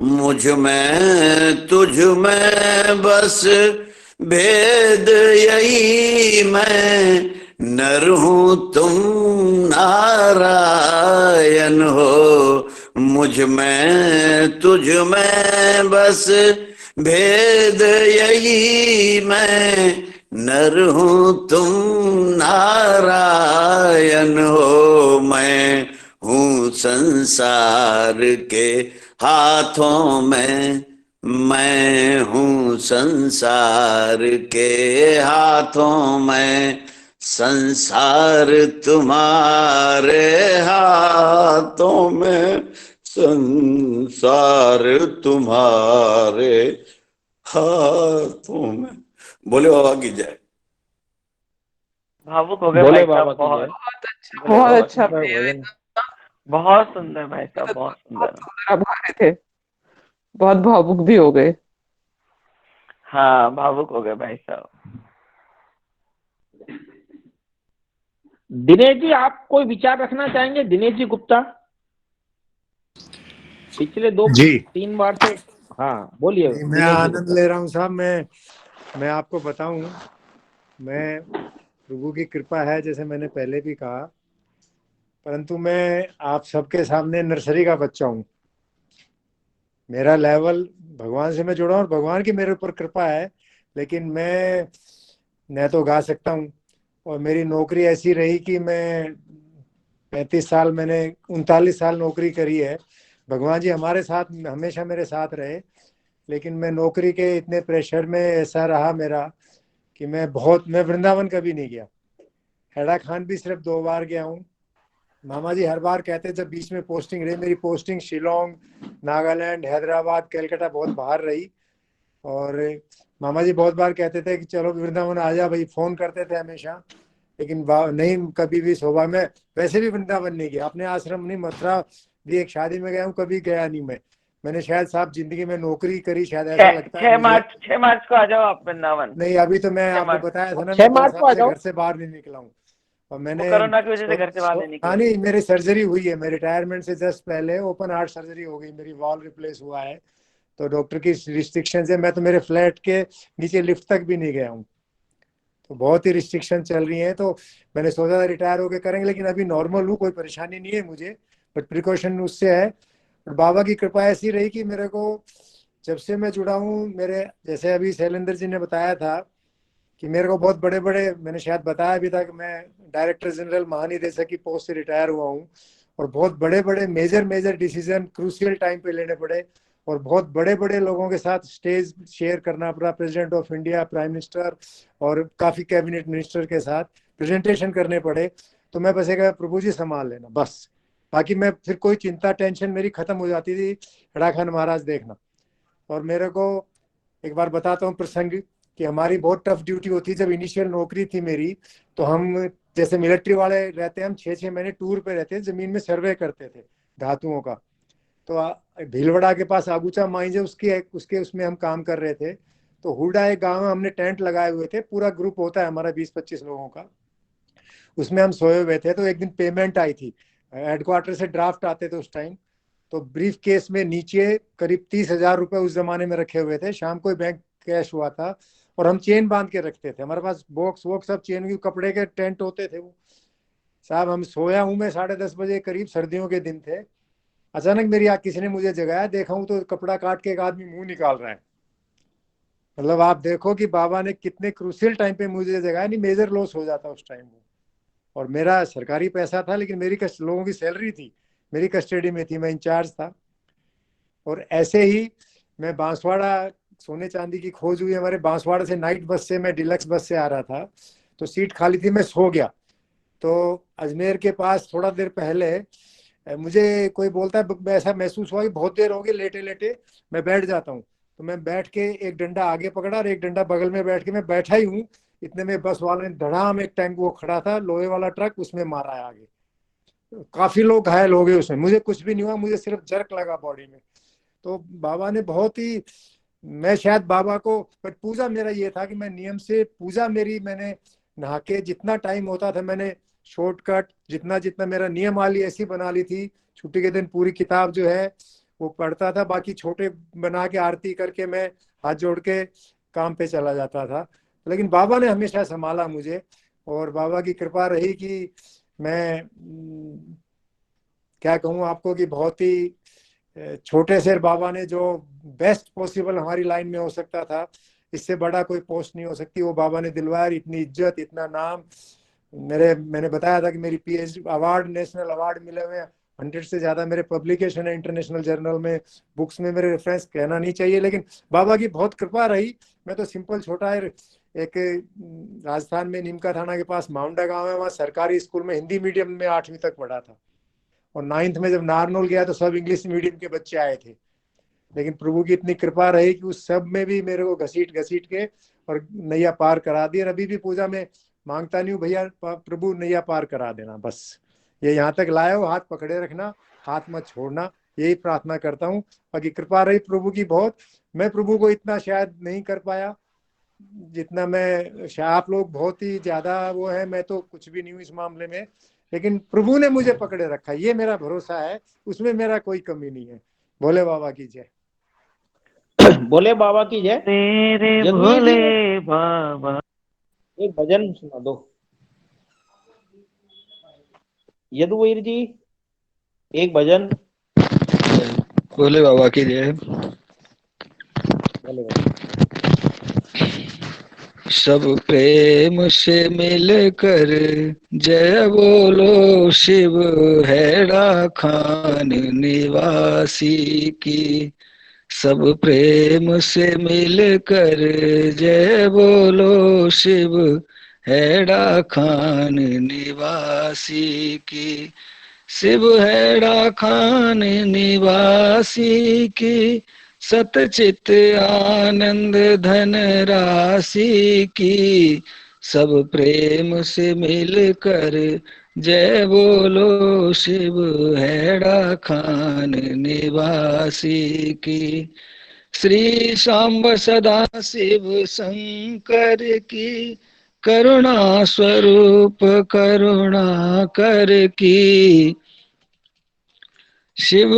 मुझ में तुझ में बस भेद यही, मैं नर हूं तुम नारायण हो। मुझ में तुझ में बस भेद यही, मैं नर हूं तुम नारायण हो। मैं हूँ संसार के हाथों में, मैं हूँ संसार के हाथों में। संसार तुम्हारे हाथों में, संसार तुम्हारे हाथों में। बोले बाबा की जय। भावुक हो गए बोले भाई बाबा साहब, की जय। बहुत अच्छा भजन बहुत सुंदर भाई साहब, बहुत सुंदर। आप गा रहे थे, बहुत भावुक भी हो गए। हाँ भावुक हो गए भाई साहब। दिनेश जी आप कोई विचार रखना चाहेंगे? दिनेश जी गुप्ता, पिछले 2-3 बार से। हाँ बोलिए। मैं आनंद ले रहा हूँ साहब। मैं आपको बताऊं, मैं प्रभु की कृपा है, जैसे मैंने पहले भी कहा, परंतु मैं आप सबके सामने नर्सरी का बच्चा हूँ। मेरा लेवल भगवान से मैं जुड़ा हूँ और भगवान की मेरे ऊपर कृपा है, लेकिन मैं तो गा सकता हूँ। और मेरी नौकरी ऐसी रही कि मैं 35 साल, मैंने 39 साल नौकरी करी है। भगवान जी हमारे साथ हमेशा मेरे साथ रहे, लेकिन मैं नौकरी के इतने प्रेशर में ऐसा रहा मेरा कि मैं वृंदावन कभी नहीं गया। हेड़ा खान भी सिर्फ 2 बार गया हूँ। मामा जी हर बार कहते जब बीच में पोस्टिंग रही, मेरी पोस्टिंग शिलोंग, नागालैंड, हैदराबाद, कलकत्ता बहुत बाहर रही। और मामा जी बहुत बार कहते थे कि चलो वृंदावन आ जा भाई, फोन करते थे हमेशा, लेकिन नहीं कभी भी सौभाग्य। मैं वैसे भी वृंदावन नहीं गया, अपने आश्रम नहीं, मथुरा भी एक शादी में गया हूँ, कभी गया नहीं। मैंने शायद साहब जिंदगी में नौकरी करी, शायद ऐसा लगता है मुझे। 6 मार्च को आ जाओ आप वृंदावन। नहीं, अभी तो मैं 6 आपको मार्च बताया था ना, 6 मैं 2 मार्च को आ साल से जाओ। घर से बाहर नहीं निकला हूँ। और मैंने कोरोना की वजह से घर से बाहर नहीं निकले। हाँ नहीं, मेरी सर्जरी हुई है, मेरे रिटायरमेंट से जस्ट पहले ओपन हार्ट सर्जरी हो गई, मेरी वॉल रिप्लेस हुआ है। तो डॉक्टर की रिस्ट्रिक्शन है, मैं तो मेरे फ्लैट के नीचे लिफ्ट तक भी नहीं गया हूँ। तो बहुत ही रिस्ट्रिक्शन चल रही है। तो मैंने सोचा था रिटायर होके करेंगे, लेकिन अभी नॉर्मल हूँ, कोई परेशानी नहीं है मुझे, बट प्रिकॉशन उससे है। और बाबा की कृपा ऐसी रही कि मेरे को जब से मैं जुड़ा हूँ, मेरे जैसे अभी शैलेंद्र जी ने बताया था कि मेरे को बहुत बड़े बड़े, मैंने शायद बताया भी था कि मैं डायरेक्टर जनरल महानिदेशक की पोस्ट से रिटायर हुआ हूँ। और बहुत बड़े बड़े मेजर डिसीजन क्रूशियल टाइम पे लेने पड़े, और बहुत बड़े बड़े लोगों के साथ स्टेज शेयर करना पड़ा, president of India, prime minister और काफ़ी कैबिनेट मिनिस्टर के साथ प्रेजेंटेशन करने पड़े। तो मैं बस एक प्रभु जी संभाल लेना बस, बाकी मैं फिर कोई चिंता टेंशन मेरी खत्म हो जाती थी। हेड़ा खान महाराज देखना। और मेरे को एक बार बताता हूँ प्रसंग कि हमारी बहुत टफ ड्यूटी होती, जब इनिशियल नौकरी थी मेरी, तो हम जैसे मिलिट्री वाले रहते हैं, हम 6-6 महीने टूर पे रहते हैं, जमीन में सर्वे करते थे धातुओं का। तो भीलवाड़ा के पास आगूचा माइंस है, उसके उसमें हम काम कर रहे थे। तो हुडा एक गांव में हमने टेंट लगाए हुए थे, पूरा ग्रुप होता है हमारा 20-25 लोगों का, उसमें हम सोए हुए थे। तो एक दिन पेमेंट आई थी, हेडक्वार्टर से ड्राफ्ट आते थे उस टाइम। तो ब्रीफ केस में नीचे करीब 30,000 रुपए उस जमाने में रखे हुए थे, शाम को बैंक कैश हुआ था, और हम चेन बांध के रखते थे, हमारे पास बॉक्स वॉक्स सब चेन के कपड़े के टेंट होते थे वो। साहब हम सोया हूँ मैं 10:30 बजे करीब, सर्दियों के दिन थे। अचानक मेरी आँख किसी ने मुझे जगाया, देखा हूँ तो कपड़ा काट के एक आदमी मुंह निकाल रहा है। मतलब आप देखो कि बाबा ने कितने क्रूशियल टाइम पे मुझे जगाया, नहीं मेजर लॉस हो जाता उस टाइम वो। और मेरा सरकारी पैसा था, लेकिन मेरी लोगों की सैलरी थी, मेरी कस्टडी में थी, मैं इंचार्ज था। और ऐसे ही मैं बांसवाड़ा, सोने चांदी की खोज हुई हमारे बांसवाड़ा से, नाइट बस से, मैं डिलक्स बस से आ रहा था, तो सीट खाली थी, मैं सो गया। तो अजमेर के पास थोड़ा देर पहले मुझे कोई बोलता है, ऐसा महसूस हुआ कि बहुत देर हो गई, लेटे लेटे मैं बैठ जाता हूँ। तो मैं बैठ के एक डंडा आगे पकड़ा और एक डंडा बगल में बैठ के मैं बैठा ही हूँ, इतने में बस वाले ने धड़ाम, एक टैंक वो खड़ा था लोहे वाला ट्रक, उसमें मारा है आगे। काफी लोग घायल हो गए उसमें, मुझे कुछ भी नहीं हुआ, मुझे सिर्फ जर्क लगा बॉडी में। तो बाबा ने बहुत ही, मैं शायद बाबा को, बट पूजा मेरा ये था कि मैं नियम से पूजा मेरी, मैंने नहा के जितना टाइम होता था मैंने शॉर्टकट जितना मेरा नियमावली ऐसी बना ली थी। छुट्टी के दिन पूरी किताब जो है वो पढ़ता था, बाकी छोटे बना के आरती करके मैं हाथ जोड़ के काम पे चला जाता था। लेकिन बाबा ने हमेशा संभाला मुझे, और बाबा की कृपा रही कि मैं क्या कहूँ आपको कि बहुत ही छोटे से बाबा ने जो बेस्ट पॉसिबल हमारी लाइन में हो सकता था, इससे बड़ा कोई पोस्ट नहीं हो सकती, वो बाबा ने दिलवाया। इतनी इज्जत, इतना नाम, मैंने बताया था कि मेरी पीएचडी अवार्ड, नेशनल अवार्ड मिले हुए हैं, 100 से ज्यादा मेरे पब्लिकेशन है इंटरनेशनल जर्नल में, बुक्स में मेरे रेफरेंस कहना नहीं चाहिए, लेकिन बाबा की बहुत कृपा रही। मैं तो सिंपल छोटा है, एक राजस्थान में नीमका थाना के पास माउंडा गांव है, वहाँ सरकारी स्कूल में हिंदी मीडियम में 8वीं तक पढ़ा था। और 9th में जब नारनौल गया तो सब इंग्लिश मीडियम के बच्चे आए थे, लेकिन प्रभु की इतनी कृपा रही कि उस सब में भी मेरे को घसीट के और नैया पार करा दी। और अभी भी पूजा में मांगता नहीं हूँ, भैया प्रभु नैया पार करा देना, बस ये यहाँ तक लाए हो, हाथ पकड़े रखना, हाथ मत छोड़ना, यही प्रार्थना करता हूँ। बाकी कृपा रही प्रभु की बहुत, मैं प्रभु को इतना शायद नहीं कर पाया जितना मैं, आप लोग बहुत ही ज्यादा वो है, मैं तो कुछ भी नहीं हूँ इस मामले में, लेकिन प्रभु ने मुझे पकड़े रखा, ये मेरा भरोसा है, उसमें मेरा कोई कमी नहीं है। भोले बाबा की जय। बोले बाबा की जय। तेरे जगमीत जी, भोले बाबा, एक भजन सुना दो। यदुवीर जी एक भजन। भोले बाबा की जय। बोले बाबा। सब प्रेम से मिलकर जय बोलो शिव हैड़ा खान निवासी की। सब प्रेम से मिलकर जय बोलो शिव हैड़ा खान निवासी की। शिव हैड़ा खान निवासी की सतचित आनंद धन राशि की। सब प्रेम से मिलकर जय बोलो शिव हैड़ा खान निवासी की। श्री सांब सदा शिव शंकर की करुणा स्वरूप करुणा कर की। शिव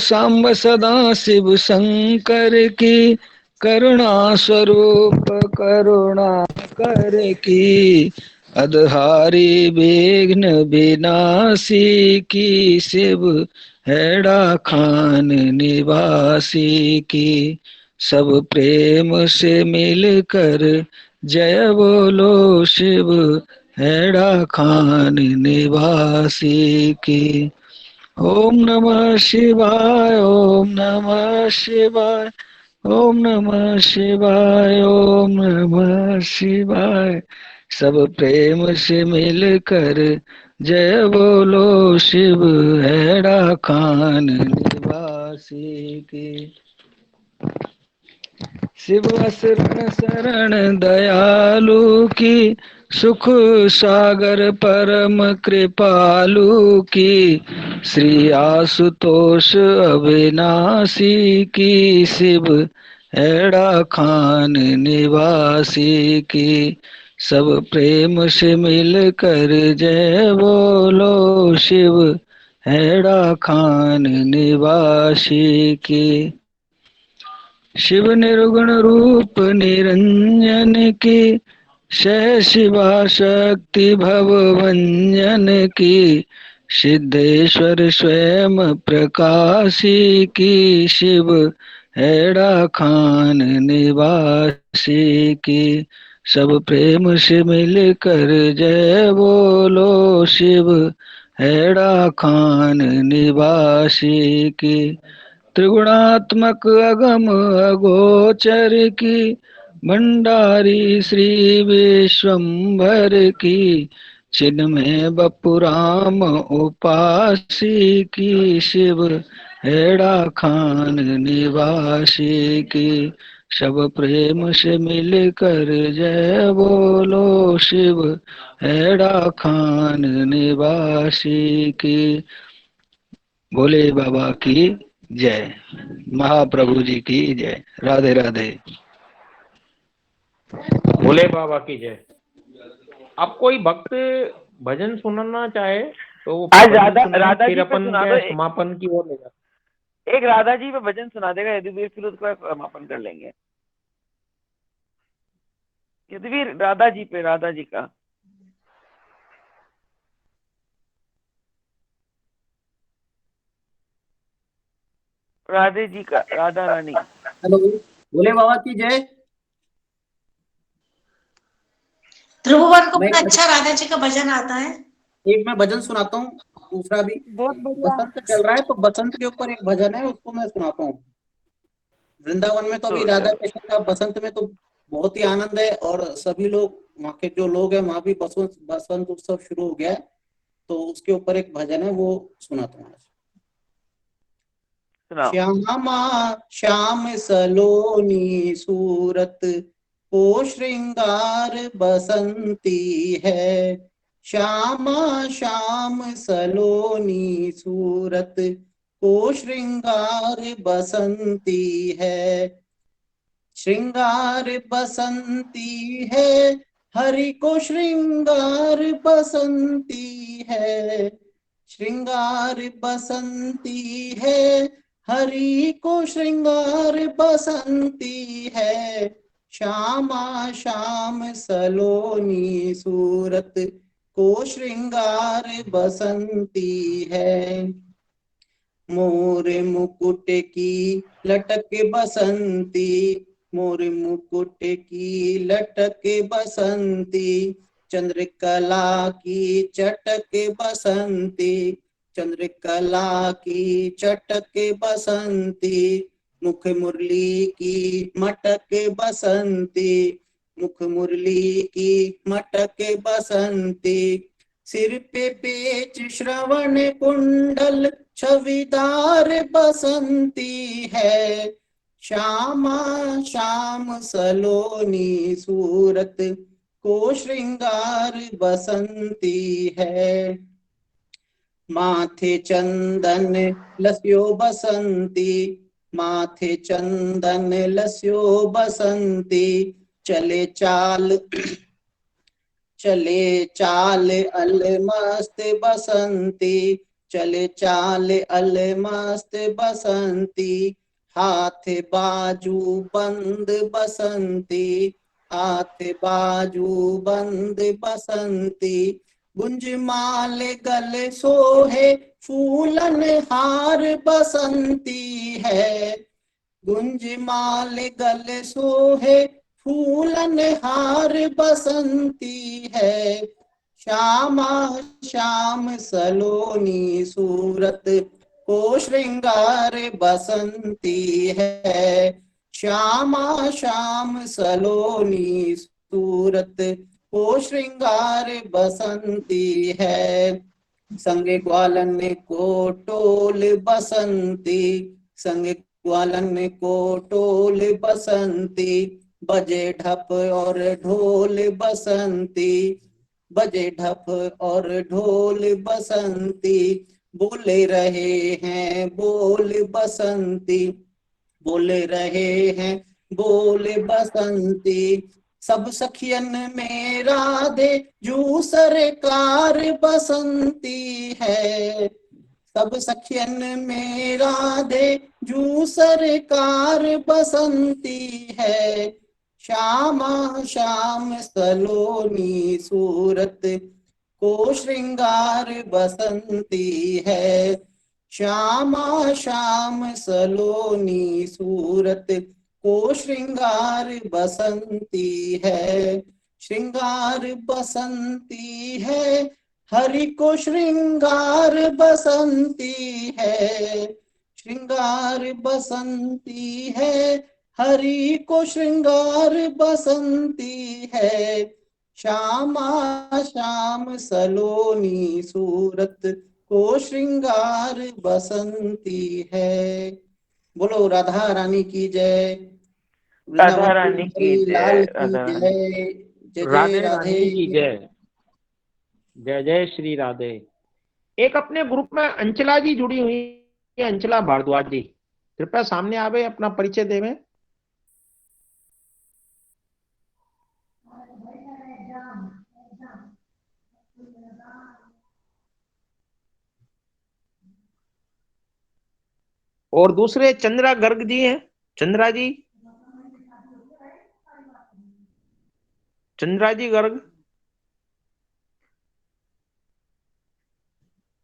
सांब सदा शिव शंकर की करुणा स्वरूप करुणा कर की। अधहारी विघ्न विनाशी की शिव हैड़ा खान निवासी की। सब प्रेम से मिलकर जय बोलो शिव हैड़ा खान निवासी की। ओम नमः शिवाय ओम नमः शिवाय ओम नमः शिवाय ओम नमः शिवाय। सब प्रेम से मिलकर जय बोलो शिव हैड़ा खान निवासी की। शिव शरण शरण दयालु की सुख सागर परम कृपालु की। श्री आशुतोष अविनाशी की शिव हैड़ा खान निवासी की। सब प्रेम से मिलकर जय बोलो शिव हैड़ा खान निवासी की। शिव निर्गुण रूप निरंजन की शह शिवा शक्ति भवभंजन की। सिद्धेश्वर स्वयं प्रकाशी की शिव हैड़ा खान निवासी की। सब प्रेम से मिलकर जय बोलो शिव हैड़ा खान निवासी की। त्रिगुणात्मक अगम अगोचर की भंडारी श्री विश्वम्भर की। चिन्मय बपुराम उपासी की शिव हैड़ा खान निवासी की। सब प्रेम से मिलकर जय बोलो शिव हैड़ा खान निवासी की। भोले बाबा की जय। महाप्रभु जी की जय। राधे राधे। भोले बाबा की जय। अब कोई भक्त भजन सुनना चाहे तो वो आज भजन राधा सुने, राधा फिर जी पे अपन सुना के दो। समापन की ओर ले जाते। एक राधा जी पे भजन सुना देगा यदुवीर, फिर उसका समापन कर लेंगे। यदुवीर राधा जी पे, राधा जी का। राधे जी का, राधा रानी। हेलो, भोले बाबा की जय। ध्रुववर को मैं बड़ा अच्छा राधा जी का भजन आता है। एक मैं भजन सुनाता हूँ, दूसरा भी। बहुत बढ़िया। बसंत चल रहा है तो बसंत के ऊपर एक भजन है, उसको मैं सुनाता हूँ। वृंदावन में तो अभी राधा कृष्ण का बसंत में तो बहुत ही आनंद है, और सभी लोग वहाँ के जो लोग हैं वहाँ भी बसंत उत्सव शुरू हो गया है, तो उसके ऊपर एक भजन है, वो सुनाता हूँ आज। श्यामा श्याम सलोनी सूरत को श्रृंगार बसंती है। श्यामा श्याम सलोनी सूरत को श्रृंगार बसंती है। श्रृंगार बसंती है, हरि को श्रृंगार बसंती है। श्रृंगार बसंती है, हरि को श्रृंगार बसंती है। श्यामा श्याम सलोनी सूरत को श्रृंगार बसंती है। मोर मुकुट की लटक बसंती, मोर मुकुट की लटक बसंती, चंद्रकला की चटक बसंती, चंद्रकला की चटक बसंती, मुख मुरली की मटक बसंती, मुख मुरली की मटक बसंती, सिर पे पेच श्रवण कुंडल छविदार बसंती है। श्यामा श्याम सलोनी सूरत को श्रृंगार बसंती है। माथे चंदन लस्यो बसंती, माथे चंदन लस्यो बसंती, चले चाल चले चाल अलमस्त बसंती, चले चाल अलमस्त बसंती, हाथ बाजू बंद बसंती, हाथ बाजू बंद बसंती, गुंजमाल गले सोहे फूलन हार बसंती है। गुंजमाल गले सोहे फूलन हार बसंती है। श्यामा श्याम सलोनी सूरत को श्रृंगार बसंती है। श्यामा श्याम सलोनी सूरत को श्रृंगार बसंती है। संग ग्वालन को टोल बसंती, संग ग्वालन को टोल बसंती, बजे ढप और ढोल बसंती, बजे ढप और ढोल बसंती, बोले रहे हैं बोल बसंती, बोले रहे हैं बोल बसंती, सब सखियन में राधे जू सरकार बसंती है। सब सखियन में राधे जू सरकार बसंती है। श्यामा श्याम सलोनी सूरत को श्रृंगार बसंती है। श्यामा श्याम सलोनी सूरत को श्रृंगार बसंती है। श्रृंगार बसंती है, हरि को श्रृंगार बसंती है। श्रृंगार बसंती है, हरि को श्रृंगार बसंती है। श्यामा श्याम सलोनी सूरत को श्रृंगार बसंती है। बोलो राधा रानी की जय, राधा रानी की जय, लाल की राधा रानी, जय, जय राधे जय रानी राधे। की जय, जय जय श्री राधे। एक अपने ग्रुप में अंचला जी जुड़ी हुई है, अंचला भारद्वाज जी, कृपया सामने आवे, अपना परिचय देवे। और दूसरे चंद्रा गर्ग जी हैं, चंद्रा जी, चंद्रा जी गर्ग।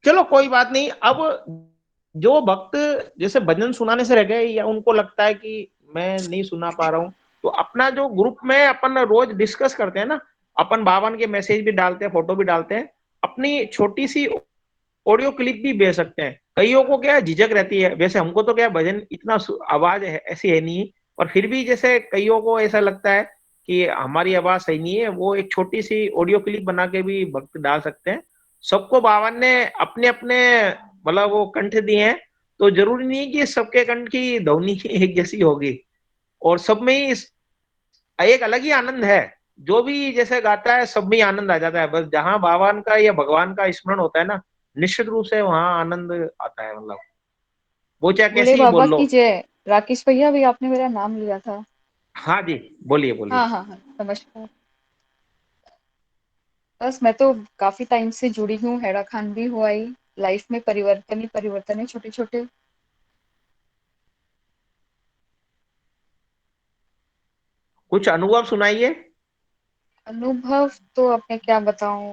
चलो कोई बात नहीं। अब जो भक्त जैसे भजन सुनाने से रह गए या उनको लगता है कि मैं नहीं सुना पा रहा हूँ, तो अपना जो ग्रुप में अपन रोज डिस्कस करते हैं ना, अपन बावन के मैसेज भी डालते हैं, फोटो भी डालते हैं, अपनी छोटी सी ऑडियो क्लिप भी भेज सकते हैं। कईयों को क्या झिझक रहती है, वैसे हमको तो क्या भजन इतना आवाज है ऐसी है नहीं, और फिर भी जैसे कईयों को ऐसा लगता है कि हमारी आवाज सही नहीं है, वो एक छोटी सी ऑडियो क्लिप बना के भी भक्त डाल सकते हैं। सबको बावन ने अपने अपने मतलब वो कंठ दिए हैं, तो जरूरी नहीं कि सबके कंठ की ध्वनि एक जैसी होगी, और सब में ही एक अलग ही आनंद है। जो भी जैसे गाता है सब में आनंद आ जाता है। बस जहां भगवान का या भगवान का स्मरण होता है ना, निश्चित रूप से वहां आनंद आता है। मतलब वो चाहे भोले कैसी ही बाबा बोल लो। की जय। राकेश भैया भी आपने मेरा नाम लिया था। हाँ जी, बोलिए बोलिए। हाँ हाँ हाँ, नमस्कार। बस मैं तो काफी टाइम से जुड़ी हूँ, हैरा खान भी हुआ ही, लाइफ में परिवर्तन ही परिवर्तन है, छोटे छोटे। कुछ अनुभव सुनाइए। अनुभव तो अब मैं क्या बताऊं।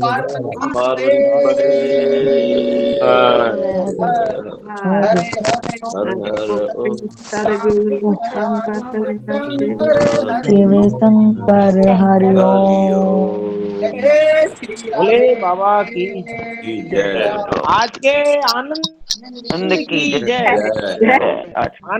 पार्वती पते हर शिव शंकर हरि ओम। भोले बाबा की जय। आज के आनंद की की जय। जय।